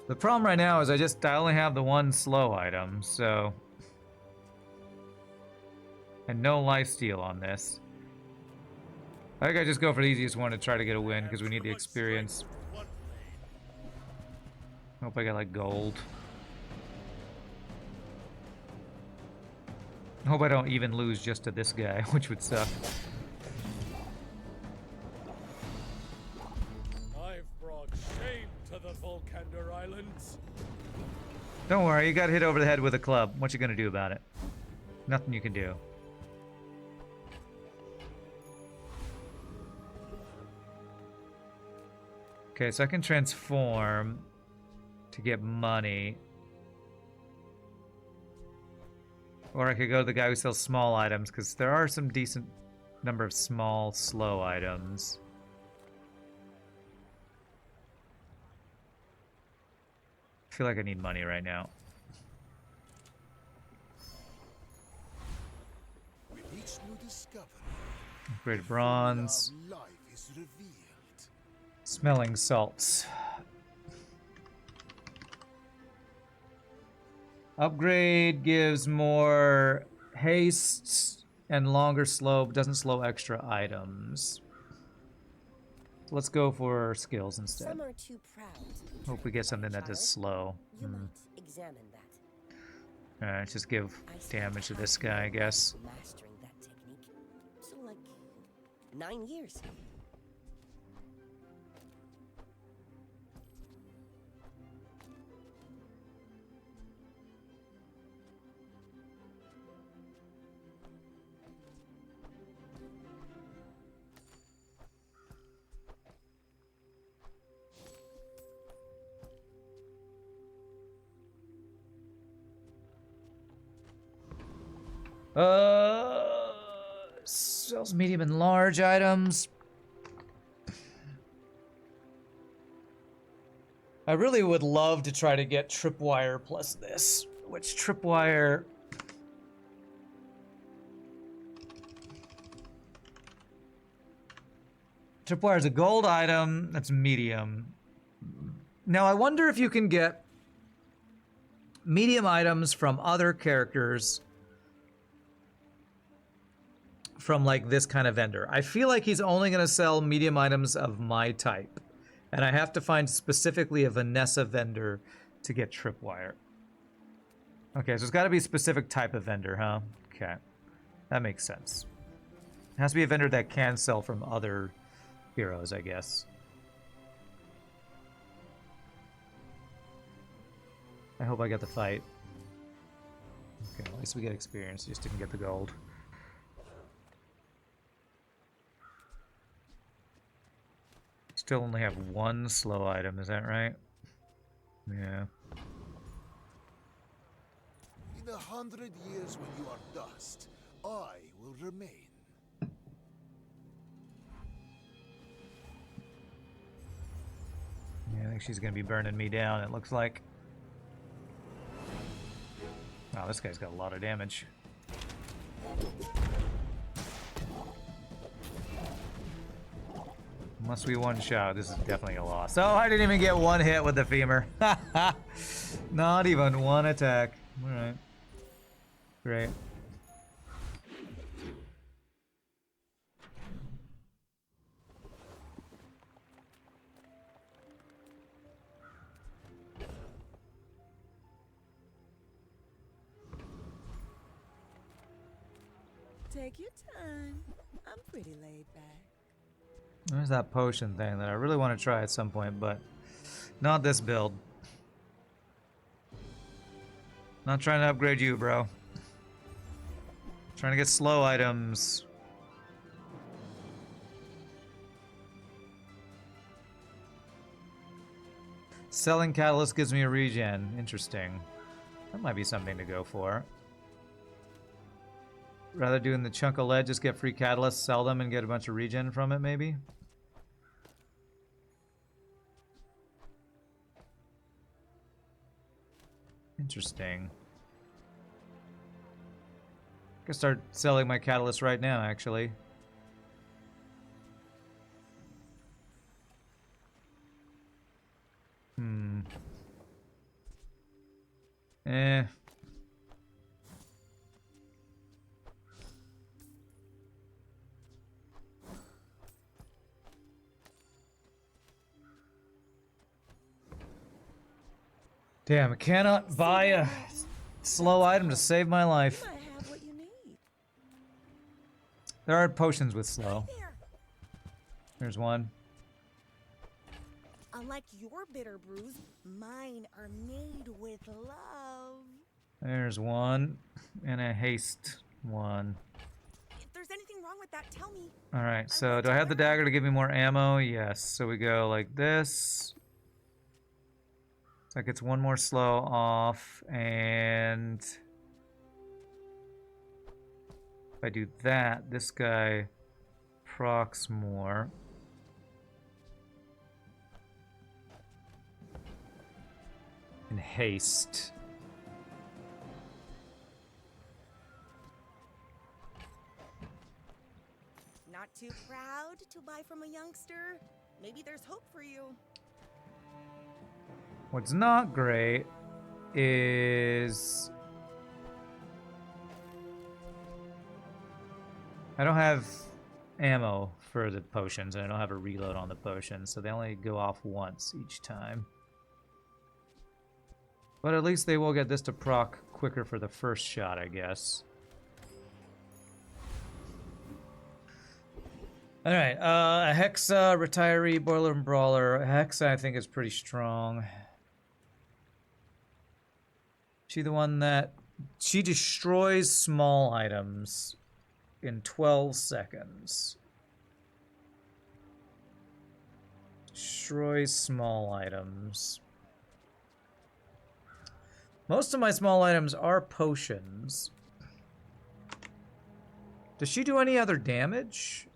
Speaker 1: The problem right now is I only have the one slow item, so... And no lifesteal on this. I think I just go for the easiest one to try to get a win, because we need the experience. Hope I get, like, gold. Hope I don't even lose just to this guy, which would suck.
Speaker 9: I've brought shame to the Volcander Islands.
Speaker 1: Don't worry, you got hit over the head with a club. What you gonna do about it? Nothing you can do. Okay, so I can transform to get money. Or I could go to the guy who sells small items, because there are some decent number of small, slow items. I feel like I need money right now.
Speaker 8: With each new discovery,
Speaker 1: Upgraded bronze.
Speaker 8: life is revealed.
Speaker 1: Smelling salts. Upgrade gives more haste and longer slow, but doesn't slow extra items. So let's go for skills instead.
Speaker 5: Some are too proud.
Speaker 1: Hope we get something that does slow.
Speaker 5: You might examine that.
Speaker 1: Alright, just give damage to this guy, I guess.
Speaker 5: Mastering that technique. So like 9 years.
Speaker 1: Sells medium and large items. I really would love to try to get tripwire plus this, which tripwire... Tripwire is a gold item that's medium. Now, I wonder if you can get medium items from other characters from, like, this kind of vendor. I feel like he's only going to sell medium items of my type. And I have to find specifically a Vanessa vendor to get tripwire. Okay, so it's got to be a specific type of vendor, huh? Okay. That makes sense. It has to be a vendor that can sell from other heroes, I guess. I hope I get the fight. Okay, at least we get experience. Just didn't get the gold. Still only have one slow item, is that right? Yeah.
Speaker 8: In 100 years when you are dust, I will remain.
Speaker 1: Yeah, I think she's gonna be burning me down, it looks like. Wow, this guy's got a lot of damage. Unless we one-shot, this is definitely a loss. Oh, I didn't even get one hit with the Femur. Not even one attack. Alright. Great.
Speaker 2: Take your time. I'm pretty laid back.
Speaker 1: There's that potion thing that I really want to try at some point, but not this build. Not trying to upgrade you, bro. Trying to get slow items. Selling catalyst gives me a regen. Interesting. That might be something to go for. Rather doing the chunk of lead, just get free catalysts, sell them, and get a bunch of regen from it, maybe? Interesting. I can start selling my catalysts right now, actually. Eh. Damn, I cannot buy a slow item to save my life.
Speaker 2: You might have what you need.
Speaker 1: There are potions with slow.
Speaker 5: There.
Speaker 1: There's one.
Speaker 5: Unlike your bitter brews, mine are made with love.
Speaker 1: There's one. And a haste one.
Speaker 5: If there's anything wrong with that, tell me.
Speaker 1: Alright, so do I have the dagger to give me more ammo? Yes. So we go like this. That gets one more slow off, and if I do that, this guy procs more. And haste.
Speaker 5: Not too proud to buy from a youngster? Maybe there's hope for you.
Speaker 1: What's not great is I don't have ammo for the potions, and I don't have a reload on the potions, so they only go off once each time. But at least they will get this to proc quicker for the first shot, I guess. Alright, a Hexa, Retiree, Boiler, and Brawler. Hexa, I think, is pretty strong. She the one that... She destroys small items in 12 seconds. Destroys small items. Most of my small items are potions. Does she do any other damage?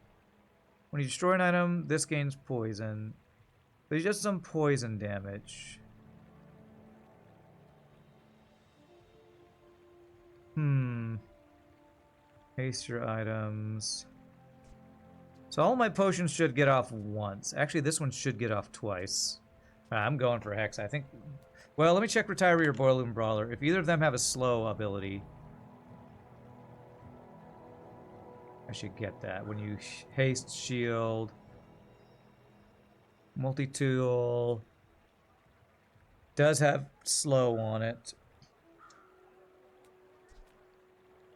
Speaker 1: When you destroy an item, this gains poison. There's just some poison damage. Haste your items. So all my potions should get off once. Actually, this one should get off twice. I'm going for Hex. I think. Well, let me check Retiree or Boilerroom Brawler. If either of them have a slow ability, I should get that. When you haste shield, multi-tool does have slow on it.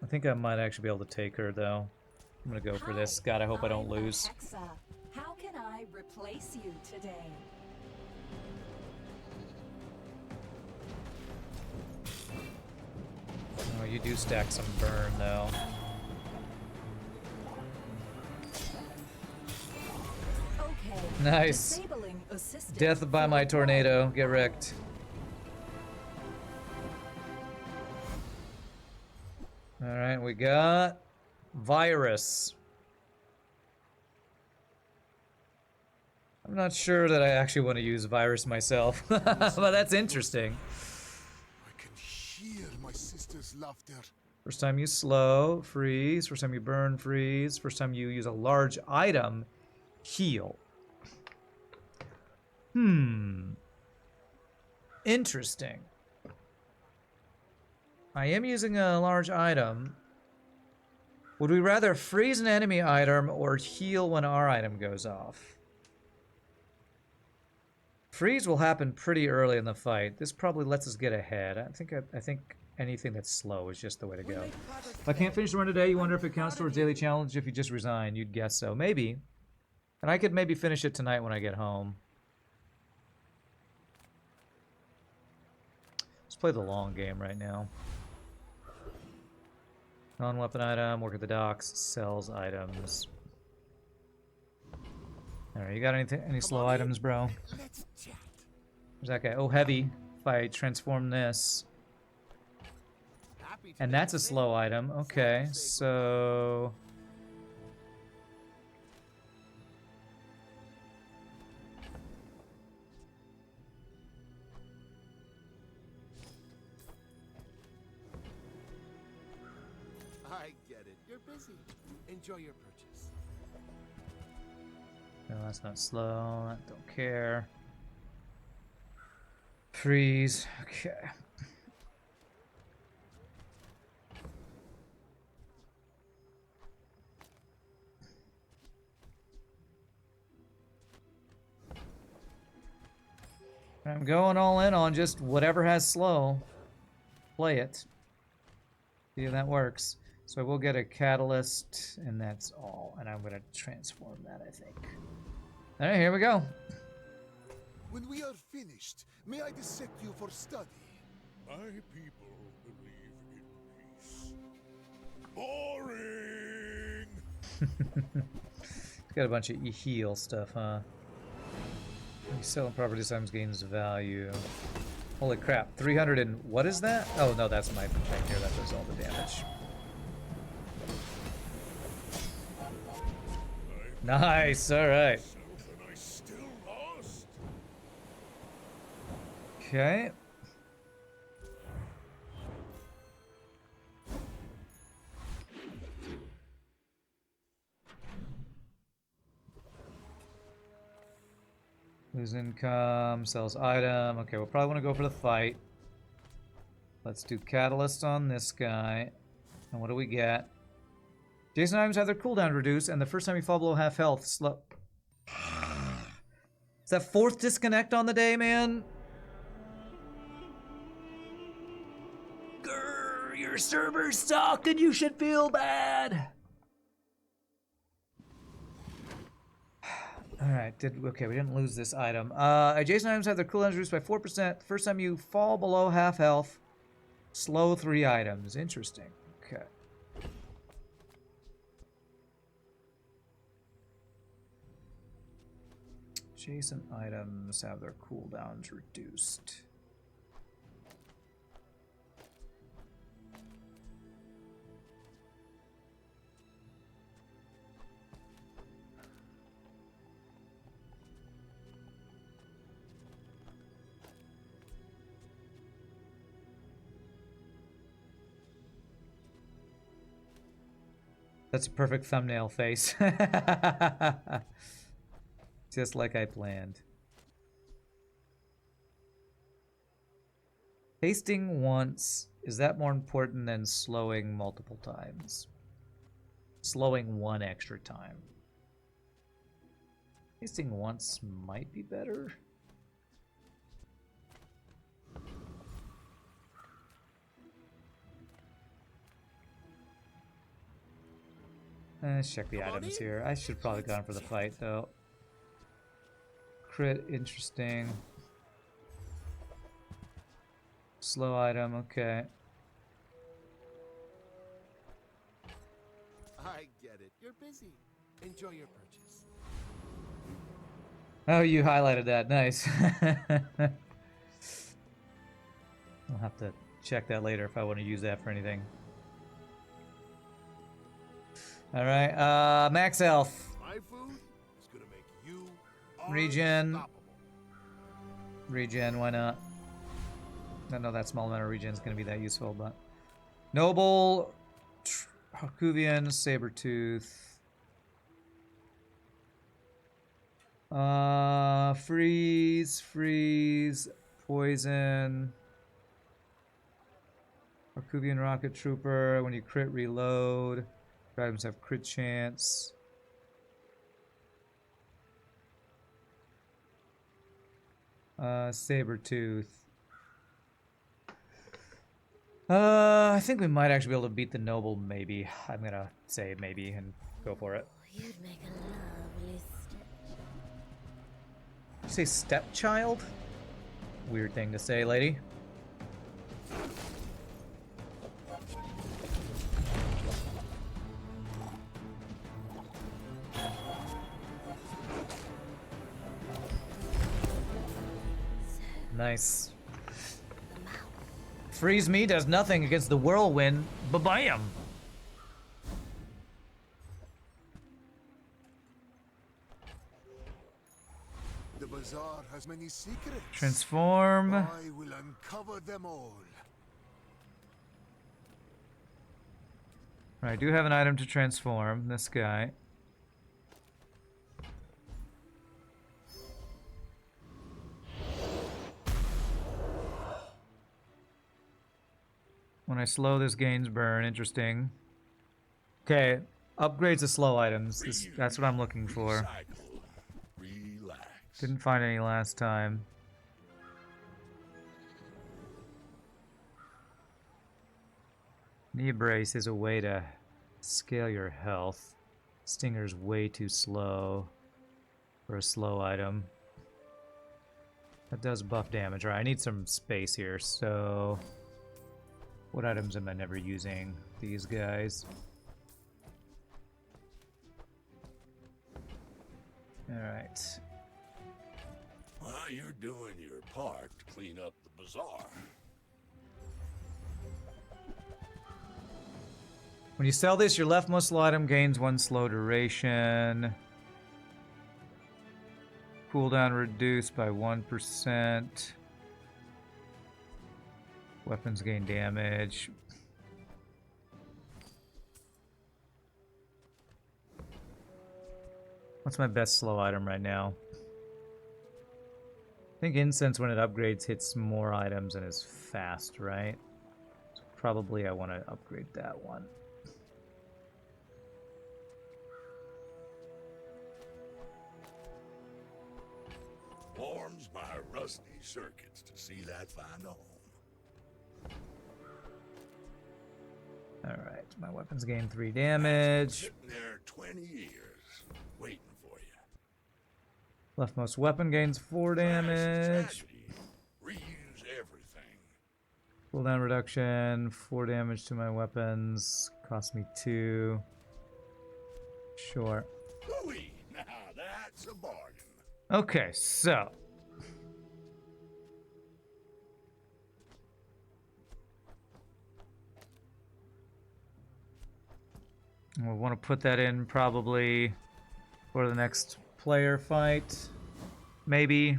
Speaker 1: I think I might actually be able to take her though. I'm gonna go for this. God, I hope I don't lose.
Speaker 10: How can I replace you today?
Speaker 1: Oh, you do stack some burn though.
Speaker 10: Okay.
Speaker 1: Nice. Death by my tornado. Get wrecked. Alright, we got virus. I'm not sure that I actually want to use virus myself, but that's interesting.
Speaker 8: I can hear my sister's laughter.
Speaker 1: First time you slow, freeze. First time you burn, freeze. First time you use a large item, heal. Interesting. I am using a large item. Would we rather freeze an enemy item or heal when our item goes off? Freeze will happen pretty early in the fight. This probably lets us get ahead. I think anything that's slow is just the way to go. If I can't finish the run today, you wonder if it counts towards daily challenge if you just resign. You'd guess so. Maybe. And I could maybe finish it tonight when I get home. Let's play the long game right now. Non-weapon item, work at the docks, sells items. Alright, you got any slow items, bro?
Speaker 8: Let's chat.
Speaker 1: There's that guy. Oh, heavy. If I transform this. And that's a slow item. Okay, so...
Speaker 8: I get it. You're busy. Enjoy your purchase.
Speaker 1: No, that's not slow. I don't care. Freeze. Okay. I'm going all in on just whatever has slow. Play it. See if that works. So I will get a catalyst, and that's all. And I'm going to transform that, I think. All right, here we go.
Speaker 8: When we are finished, may I dissect you for study?
Speaker 3: My people believe in peace. Boring!
Speaker 1: It's got a bunch of heal stuff, huh? Selling property times gains value. Holy crap, 300 and... what is that? Oh, no, that's my thing here. That does all the damage. Nice, alright. Okay. Lose income, sells item. Okay, we'll probably want to go for the fight. Let's do catalyst on this guy. And what do we get? Jason items have their cooldown reduced, and the first time you fall below half health, slow. Is that fourth disconnect on the day, man? Grr, your servers suck and you should feel bad. Alright, okay, we didn't lose this item. Adjacent items have their cooldowns reduced by 4%. First time you fall below half health, slow 3 items. Interesting. Okay. Adjacent items have their cooldowns reduced. That's a perfect thumbnail face. Just like I planned. Hasting once, is that more important than slowing multiple times? Slowing one extra time. Hasting once might be better. Let's check the items here. I should have probably gone for the fight, though. Crit, interesting. Slow item, okay.
Speaker 8: I get it. You're busy. Enjoy your purchase.
Speaker 1: Oh, you highlighted that. Nice. I'll have to check that later if I want to use that for anything. Alright, max health.
Speaker 8: My food is gonna make you
Speaker 1: Regen.
Speaker 8: unstoppable.
Speaker 1: Regen, why not? I don't know that small amount of regen is going to be that useful, but... Noble, Harkuvian, Sabretooth. Freeze, Poison. Harkuvian Rocket Trooper, when you crit, reload. Items have crit chance. Sabretooth. I think we might actually be able to beat the Noble, maybe. I'm gonna say maybe and go for it.
Speaker 5: You'd make a lovely
Speaker 1: Did you say stepchild? Weird thing to say, lady. Nice. Freeze me does nothing against the whirlwind. Ba-bam!
Speaker 8: The Bazaar has many secrets.
Speaker 1: Transform.
Speaker 8: I will uncover them all.
Speaker 1: I do have an item to transform. This guy. When I slow, this gains burn. Interesting. Okay, upgrades to slow items. That's what I'm looking for.
Speaker 3: Relax.
Speaker 1: Didn't find any last time. Knee brace is a way to scale your health. Stinger's way too slow for a slow item. That does buff damage. Right, I need some space here, so... What items am I never using? These guys. Alright.
Speaker 3: Well, you're doing your part to clean up the bazaar.
Speaker 1: When you sell this, your leftmost slow item gains 1 slow duration. Cooldown reduced by 1%. Weapons gain damage. What's my best slow item right now? I think incense, when it upgrades, hits more items and is fast, right? So probably I want to upgrade that one.
Speaker 3: Warms my rusty circuits to see that find a home.
Speaker 1: Alright, my weapons gain 3 damage.
Speaker 3: Sitting there 20 years, waiting for you.
Speaker 1: Leftmost weapon gains 4 damage.
Speaker 3: Reuse everything.
Speaker 1: Cooldown reduction, 4 damage to my weapons. Cost me 2. Sure.
Speaker 3: Hooey! Now that's a bargain.
Speaker 1: Okay, so. We'll want to put that in probably for the next player fight. Maybe.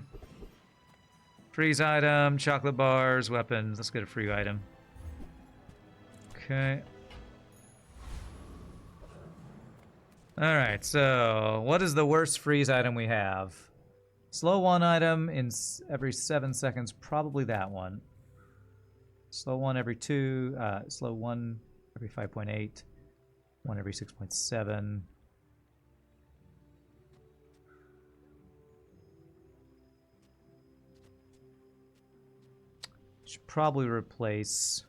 Speaker 1: Freeze item, chocolate bars, weapons. Let's get a free item. Okay. Alright, so what is the worst freeze item we have? Slow 1 item in every 7 seconds, probably that one. Slow 1 every 2, slow 1 every 5.8, 1 every 6.7. Should probably replace...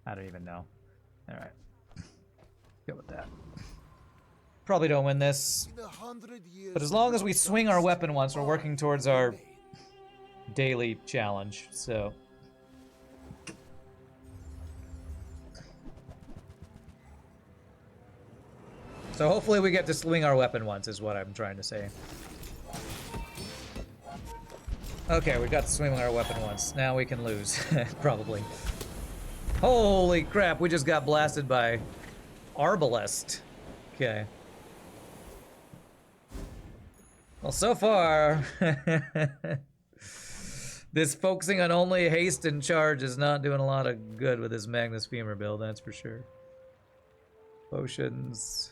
Speaker 1: I don't even know. Alright. Go with that. Probably don't win this. But as long as we swing our weapon once, we're working towards our daily challenge, so... So hopefully we get to swing our weapon once, is what I'm trying to say. Okay, we got to swing our weapon once. Now we can lose, probably. Holy crap, we just got blasted by Arbalest. Okay. Well, so far, this focusing on only haste and charge is not doing a lot of good with this Magnus Femur build, that's for sure. Potions.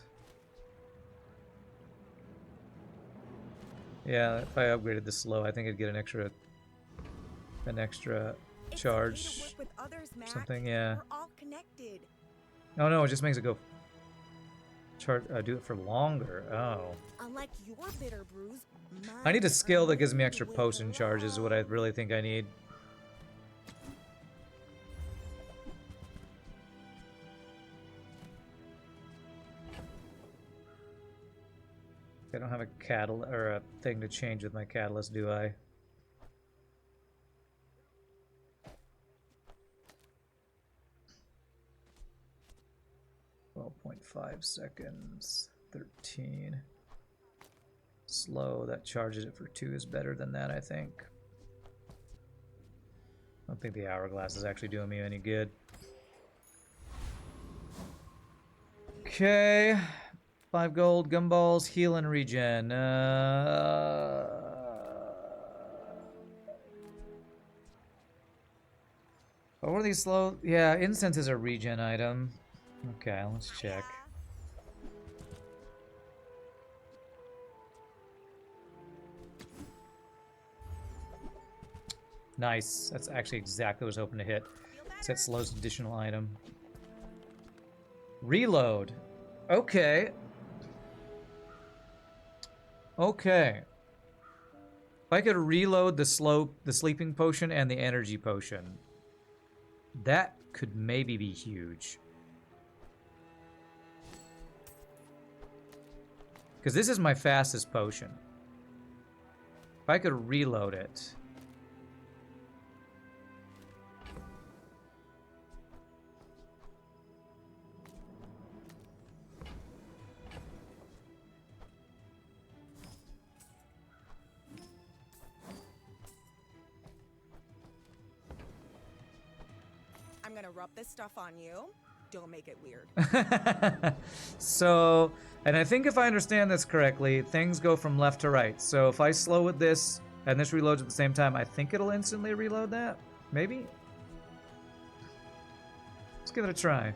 Speaker 1: Yeah, if I upgraded this slow, I think I'd get an extra charge.
Speaker 2: With others, Mac.
Speaker 1: Something, yeah.
Speaker 2: We're all connected.
Speaker 1: Oh no, it just makes it go do it for longer. Oh.
Speaker 2: Unlike your bitter brews,
Speaker 1: I need a skill that gives me extra potion charges is what I really think I need. I don't have a a thing to change with my catalyst, do I? .5 seconds, 13. Slow, that charges it for 2 is better than that, I think. I don't think the hourglass is actually doing me any good. Okay. 5 gold, gumballs, heal and regen. What were these slow? Yeah, incense is a regen item. Okay, let's check. Nice. That's actually exactly what I was hoping to hit. Set slows additional item. Reload. Okay. Okay. If I could reload the sleeping potion and the energy potion, that could maybe be huge. Because this is my fastest potion. If I could reload it.
Speaker 2: I'm gonna rub this stuff on you. Don't make it weird.
Speaker 1: So, and I think if I understand this correctly, things go from left to right. So if I slow with this, and this reloads at the same time, I think it'll instantly reload that? Maybe? Let's give it a try.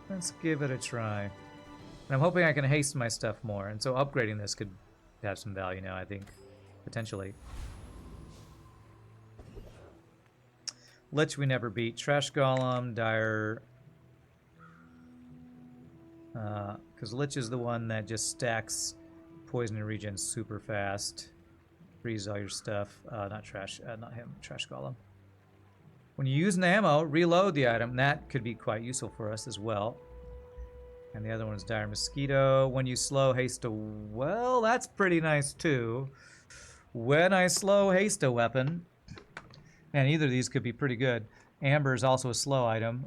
Speaker 1: Let's give it a try. And I'm hoping I can haste my stuff more, and so upgrading this could have some value now, I think. Potentially. Lich we never beat. Trash Golem, Dire. Because Lich is the one that just stacks poison and regen super fast. Freeze all your stuff. Not him. Trash Golem. When you use an ammo, reload the item. That could be quite useful for us as well. And the other one is Dire Mosquito. When you slow haste a... Well, that's pretty nice too. When I slow haste a weapon... Man, either of these could be pretty good. Amber is also a slow item.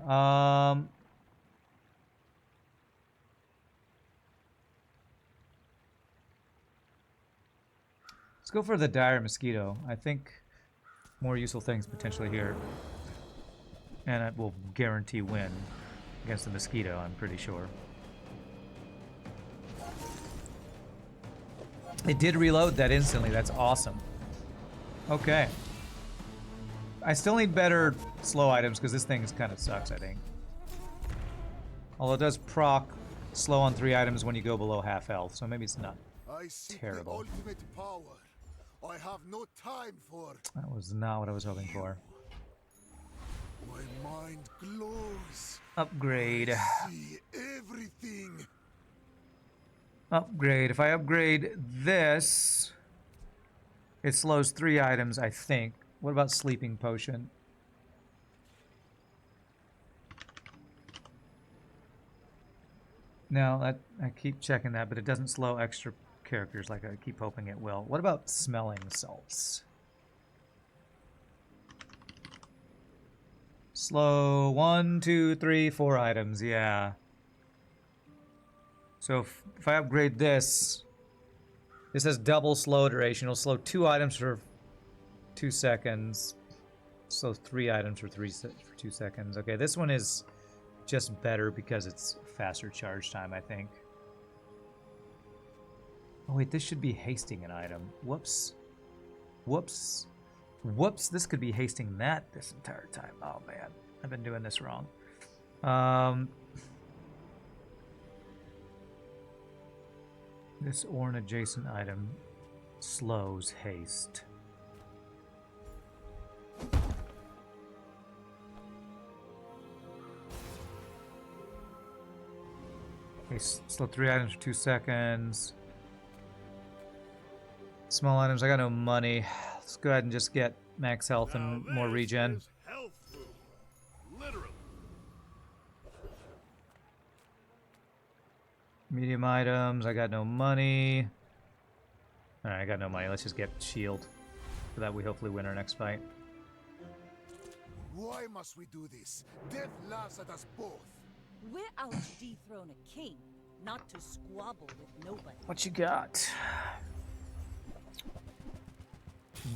Speaker 1: Let's go for the Dire Mosquito. I think more useful things potentially here. And it will guarantee win against the Mosquito, I'm pretty sure. It did reload that instantly. That's awesome. Okay. I still need better slow items because this thing kind of sucks, I think. Although it does proc slow on 3 items when you go below half health, so maybe it's not terrible.
Speaker 8: The ultimate power. I have no time for...
Speaker 1: That was not what I was hoping for.
Speaker 8: My mind glows.
Speaker 1: Upgrade.
Speaker 8: I see everything.
Speaker 1: Upgrade. If I upgrade this, it slows 3 items, I think. What about sleeping potion? No, I keep checking that, but it doesn't slow extra characters like I keep hoping it will. What about smelling salts? Slow 1, 2, 3, 4 items, yeah. So if I upgrade this, this has double slow duration. It'll slow 2 items for 2 seconds. Slow 3 items for 2 seconds. Okay, this one is just better because it's faster charge time, I think. Oh wait, this should be hasting an item. Whoops. Whoops. Whoops, this could be hasting that this entire time. Oh man, I've been doing this wrong. This or an adjacent item slows haste. Okay, slow 3 items for 2 seconds. Small items, I got no money. Let's go ahead and just get max health and more regen.
Speaker 3: Health food. Literally.
Speaker 1: Medium items, I got no money. Alright, I got no money. Let's just get shield. So that we hopefully win our next fight.
Speaker 8: Why must we do this? Death laughs at us both.
Speaker 2: We're out to dethrone a king, not to squabble with nobody.
Speaker 1: What you got?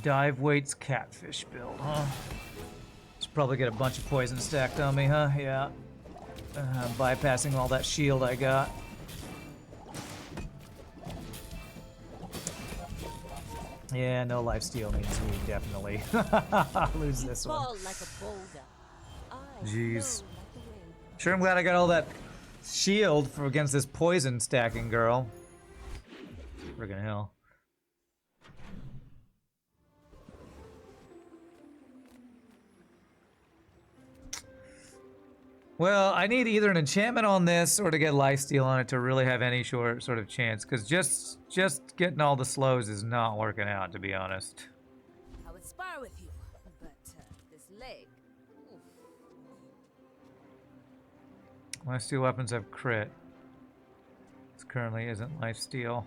Speaker 1: Dive weights catfish build, huh? Should probably get a bunch of poison stacked on me, huh? Yeah. Bypassing all that shield I got. Yeah, no lifesteal means we definitely lose this one.
Speaker 2: Fall like a boulder.
Speaker 1: Jeez. Sure, I'm glad I got all that shield for against this poison stacking girl. Friggin' hell. Well, I need either an enchantment on this or to get lifesteal on it to really have any sort of chance, because just getting all the slows is not working out, to be honest.
Speaker 10: I would spar with you, but this leg. Oof.
Speaker 1: Lifesteal weapons have crit. This currently isn't lifesteal.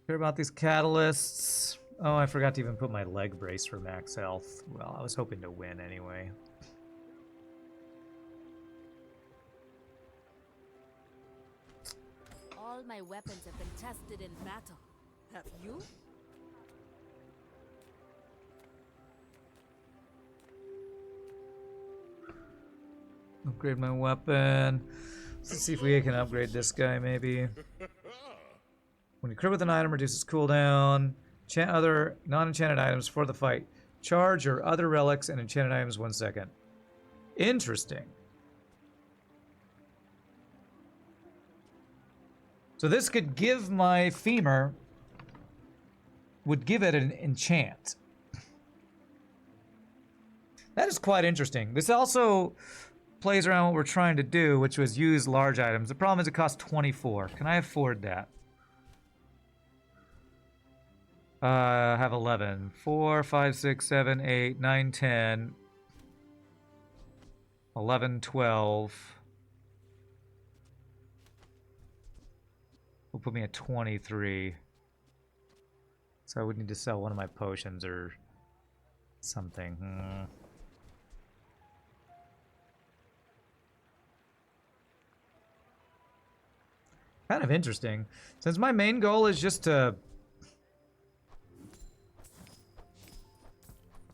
Speaker 1: Care about these catalysts. Oh, I forgot to even put my leg brace for max health. Well, I was hoping to win anyway.
Speaker 10: All my weapons have been tested in battle. Have you?
Speaker 1: Upgrade my weapon. Let's see if we can upgrade this guy, maybe. When you crit with an item, reduces cooldown. Enchant other non-enchanted items for the fight. Charge your other relics and enchanted items 1 second. Interesting. So this could give my Femur... would give it an enchant. That is quite interesting. This also plays around what we're trying to do, which was use large items. The problem is it costs 24. Can I afford that? I have 11. 4, 5, 6, 7, 8, 9, 10. 11, 12. Will put me at 23. So I would need to sell one of my potions or something. Kind of interesting. Since my main goal is just to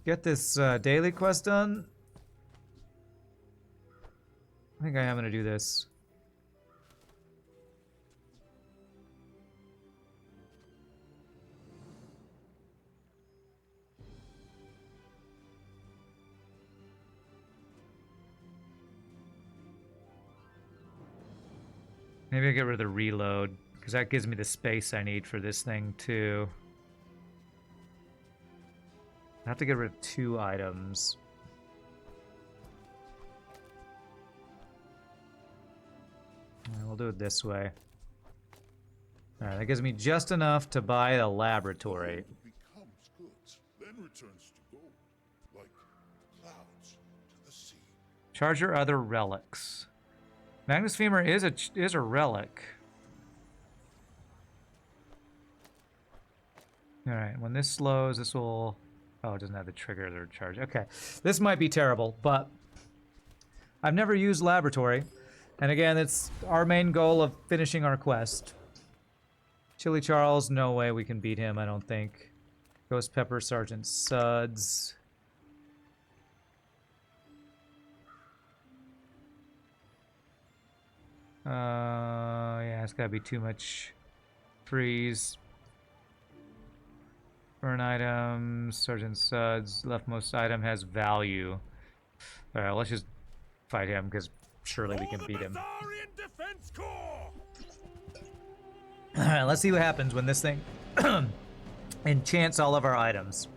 Speaker 1: get this daily quest done, I think I am going to do this. Maybe I get rid of the reload, because that gives me the space I need for this thing, too. I have to get rid of 2 items. Alright, we'll do it this way. Alright, that gives me just enough to buy a laboratory.
Speaker 3: Becomes goods, then returns to gold, like clouds to the sea.
Speaker 1: Charge your other relics. Magnus Femur is a relic. Alright, when this slows, this will... Oh, it doesn't have the trigger or charge. Okay, this might be terrible, but I've never used laboratory. And again, it's our main goal of finishing our quest. Chili Charles, no way we can beat him, I don't think. Ghost Pepper, Sergeant Suds. Yeah, it's gotta be too much freeze. Burn items, Sergeant Suds, leftmost item has value. Alright, let's just fight him, because surely we can beat him. Alright, let's see what happens when this thing enchants all of our items.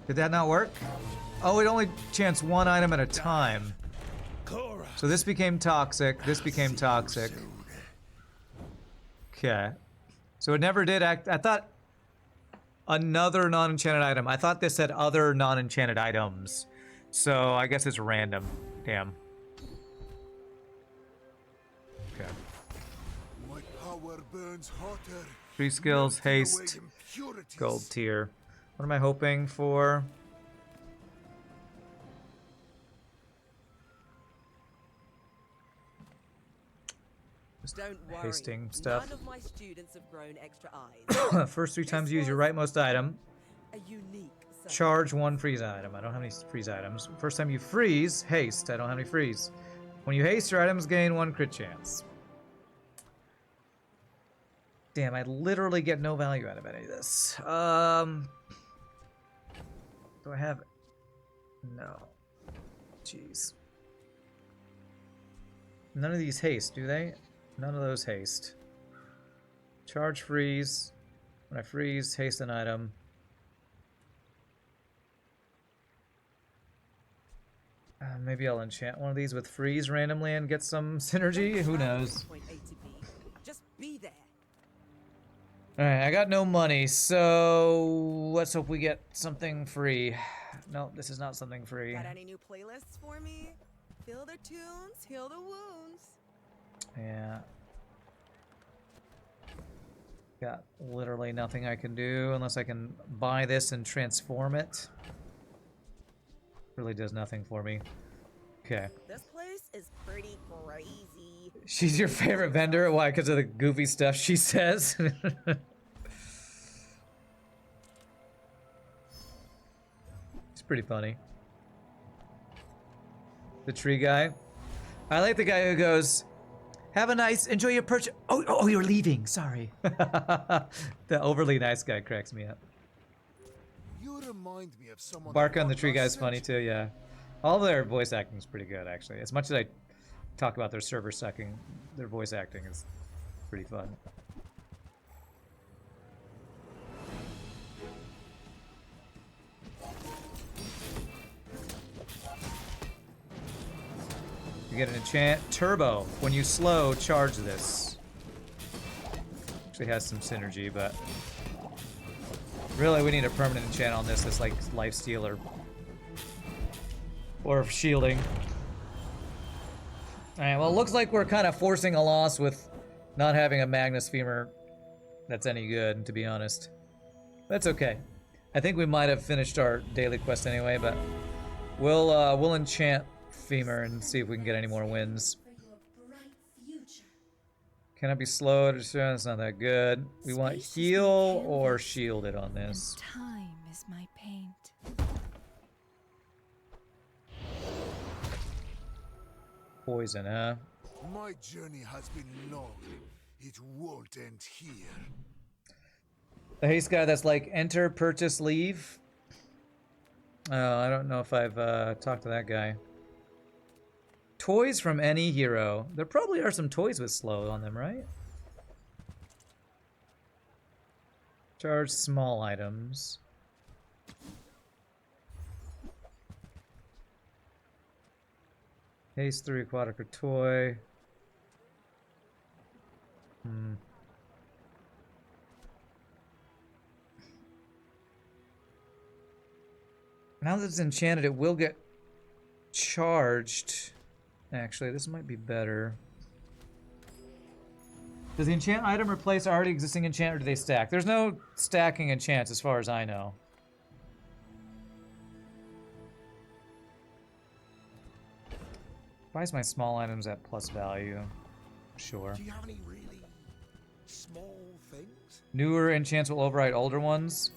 Speaker 1: Did that not work? Oh, it only enchants 1 item at a time. So this became toxic, this became toxic. Okay. So it never did act. I thought another non-enchanted item. I thought this had other non-enchanted items. So I guess it's random. Damn. Okay.
Speaker 8: My power burns hotter.
Speaker 1: 3 skills, haste, gold tier. What am I hoping for?
Speaker 11: Don't worry.
Speaker 1: Hasting stuff.
Speaker 11: None of my students have grown extra eyes.
Speaker 1: First 3 times you use your rightmost item.
Speaker 11: A unique
Speaker 1: Charge 1 freeze item. I don't have any freeze items. First time you freeze, haste. I don't have any freeze. When you haste, your items gain 1 crit chance. Damn, I literally get no value out of any of this. Do I have... No. Jeez. None of these haste, do they? None of those haste. Charge freeze. When I freeze, haste an item. Maybe I'll enchant one of these with freeze randomly and get some synergy. Who knows?
Speaker 11: Just be there.
Speaker 1: Alright, I got no money, so let's hope we get something free. No, this is not something free.
Speaker 11: Got any new playlists for me? Feel the tunes, heal the wounds.
Speaker 1: Yeah. Got literally nothing I can do unless I can buy this and transform it. Really does nothing for me. Okay.
Speaker 11: This place is pretty crazy.
Speaker 1: She's your favorite vendor? Why? Because of the goofy stuff she says? It's pretty funny. The tree guy. I like the guy who goes, have a nice, enjoy your purchase. Oh, you're leaving. Sorry. The overly nice guy cracks me up.
Speaker 8: You remind me of someone.
Speaker 1: Bark on the tree guy's funny too, yeah. All their voice acting is pretty good, actually. As much as I talk about their server sucking, their voice acting is pretty fun. You get an enchant turbo. When you slow, charge this. Actually has some synergy, but really we need a permanent enchant on this that's like lifesteal or shielding. Alright, well it looks like we're kind of forcing a loss with not having a Magnus Femur that's any good, to be honest. That's okay. I think we might have finished our daily quest anyway, but we'll enchant Femur and see if we can get any more wins. Can I be slowed? It's not that good. We want heal or shielded on this.
Speaker 6: Time is my paint.
Speaker 1: Poison, huh?
Speaker 8: My journey has been long. It won't end here.
Speaker 1: The haste guy that's like enter, purchase, leave. Oh, I don't know if I've talked to that guy. Toys from any hero. There probably are some toys with slow on them, right? Charge small items. Haste 3 aquatic or toy. Now that it's enchanted, it will get charged. Actually, this might be better. Does the enchant item replace already existing enchant, or do they stack? There's no stacking enchants as far as I know. Buys my small items at plus value. Sure.
Speaker 8: Do you have any really small things?
Speaker 1: Newer enchants will override older ones.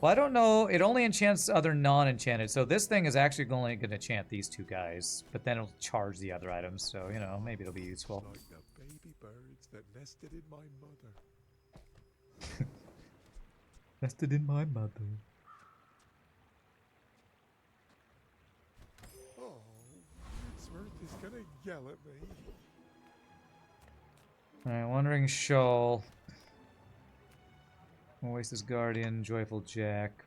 Speaker 1: Well, I don't know. It only enchants other non-enchanted. So this thing is actually only going to enchant these two guys. But then it'll charge the other items. So, you know, maybe it'll be useful.
Speaker 8: Like the baby birds that nested in my mother.
Speaker 1: Nested in my mother.
Speaker 8: Oh, Wordsworth is gonna yell at me.
Speaker 1: Alright, Wandering Shoal. Oasis Guardian, Joyful Jack.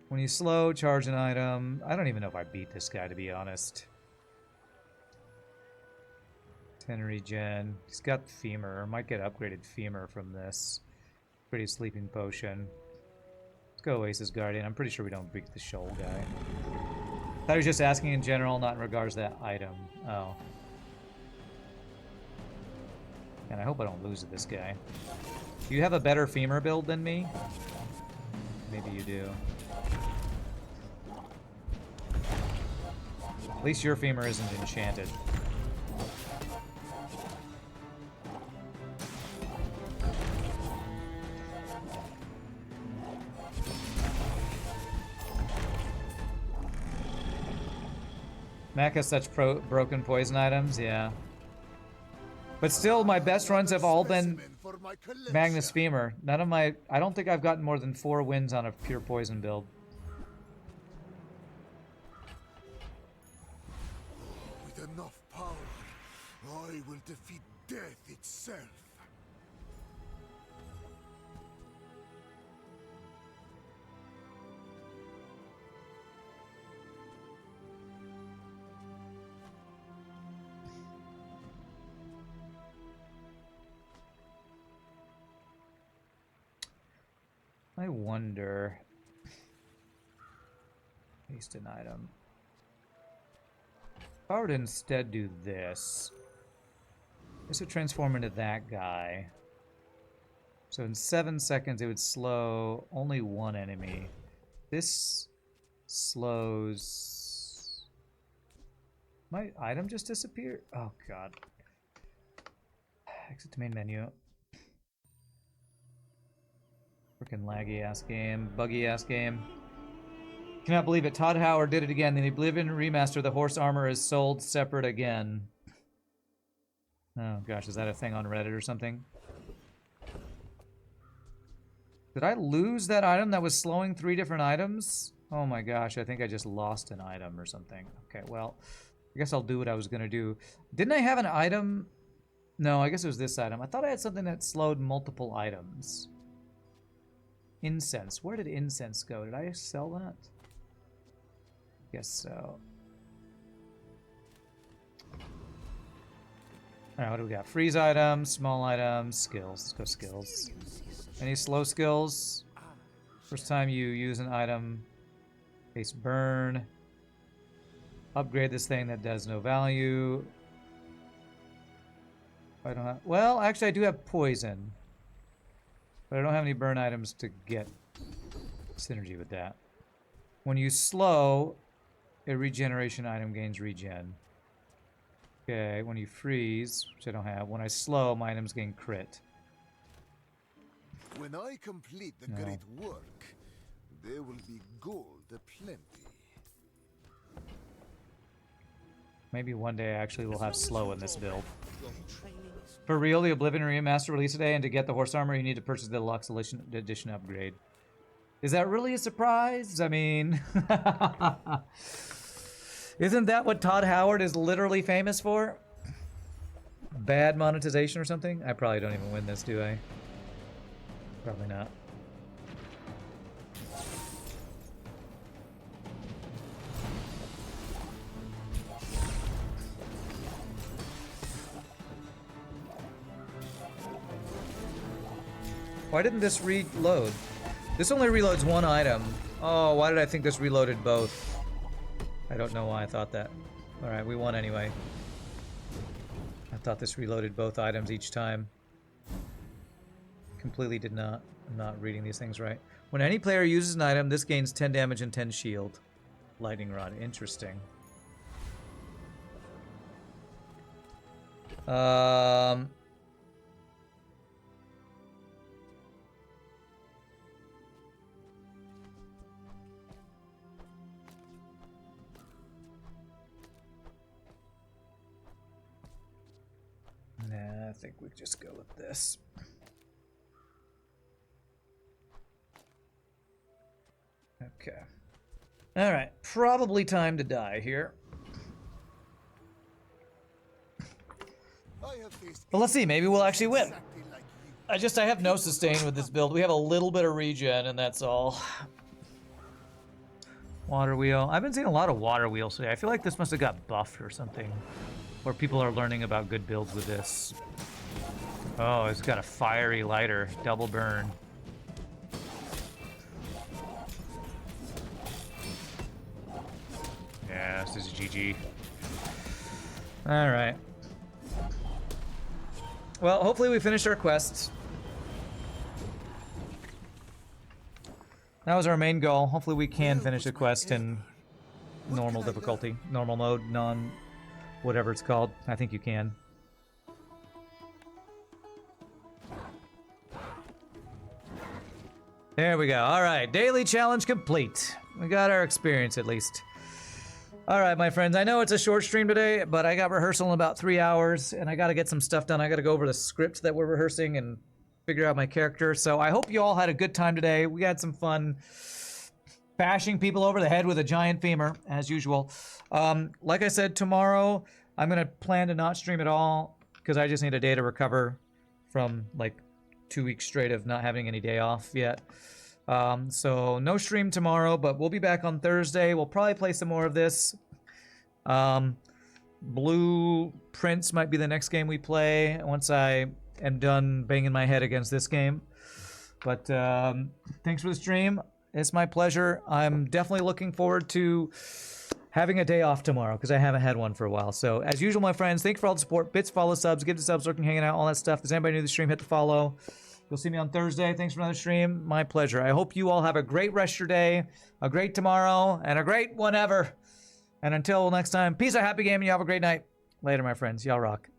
Speaker 1: When you slow, charge an item. I don't even know if I beat this guy, to be honest. 10 regen. He's got Femur. Might get upgraded Femur from this. Pretty sleeping potion. Let's go Oasis Guardian. I'm pretty sure we don't beat the Shoal guy. Thought he was just asking in general, not in regards to that item. Oh. And I hope I don't lose to this guy. Do you have a better Femur build than me? Maybe you do. At least your Femur isn't enchanted. Mac has such broken poison items, yeah. But still, my best runs have all been Magnus Femur. None of my... I don't think I've gotten more than 4 wins on a pure poison build.
Speaker 8: With enough power, I will defeat death itself.
Speaker 1: I wonder... Paste an item. If I were to instead do this... This would transform into that guy. So in 7 seconds it would slow only one enemy. This slows... My item just disappeared? Oh god. Exit to main menu. Freaking laggy ass game, buggy ass game. Cannot believe it. Todd Howard did it again. The Oblivion remaster, the horse armor is sold separate again. Oh gosh, is that a thing on Reddit or something? Did I lose that item that was slowing 3 different items? Oh my gosh, I think I just lost an item or something. Okay, well, I guess I'll do what I was gonna do. Didn't I have an item? No, I guess it was this item. I thought I had something that slowed multiple items. Incense. Where did incense go? Did I sell that? Guess so. Alright, what do we got? Freeze items, small items, skills. Let's go skills. Any slow skills? First time you use an item. Face burn. Upgrade this thing that does no value. I don't have... Well, actually I do have poison. But I don't have any burn items to get synergy with that. When you slow, a regeneration item gains regen. Okay, when you freeze, which I don't have, when I slow, my items gain crit.
Speaker 8: When I complete the great work, there will be gold aplenty.
Speaker 1: Maybe one day I actually will have slow in this build. For real, the Oblivion Remaster release today, and to get the horse armor, you need to purchase the deluxe edition upgrade. Is that really a surprise? I mean, isn't that what Todd Howard is literally famous for? Bad monetization or something? I probably don't even win this, do I? Probably not. Why didn't this reload? This only reloads one item. Oh, why did I think this reloaded both? I don't know why I thought that. Alright, we won anyway. I thought this reloaded both items each time. Completely did not. I'm not reading these things right. When any player uses an item, this gains 10 damage and 10 shield. Lightning Rod. Interesting. Nah, I think we just go with this. Okay. Alright, probably time to die here. But let's see, maybe we'll actually win. I have no sustain with this build. We have a little bit of regen, and that's all. Water wheel. I've been seeing a lot of water wheels today. I feel like this must have got buffed or something. Or people are learning about good builds with this. Oh, it's got a fiery lighter. Double burn. Yeah, this is GG. Alright. Well, hopefully we finished our quests. That was our main goal. Hopefully we can finish the quest in normal difficulty. Normal mode, whatever it's called. I think you can. There we go. Alright, daily challenge complete. We got our experience at least. Alright, my friends, I know it's a short stream today, but I got rehearsal in about 3 hours, and I gotta get some stuff done. I gotta go over the script that we're rehearsing and figure out my character. So I hope you all had a good time today. We had some fun bashing people over the head with a giant femur, as usual. Like I said, tomorrow I'm gonna plan to not stream at all, because I just need a day to recover from like 2 weeks straight of not having any day off yet. So no stream tomorrow, but we'll be back on Thursday. We'll probably play some more of this. Blue Prince might be the next game we play once I am done banging my head against this game. But thanks for the stream. It's my pleasure. I'm definitely looking forward to having a day off tomorrow because I haven't had one for a while. So as usual, my friends, thank you for all the support. Bits, follow, subs, give the subs, lurking, hanging out, all that stuff. If there's anybody new to the stream, hit the follow. You'll see me on Thursday. Thanks for another stream. My pleasure. I hope you all have a great rest of your day, a great tomorrow, and a great whenever. And until next time, peace out, happy gaming. You have a great night. Later, my friends. Y'all rock.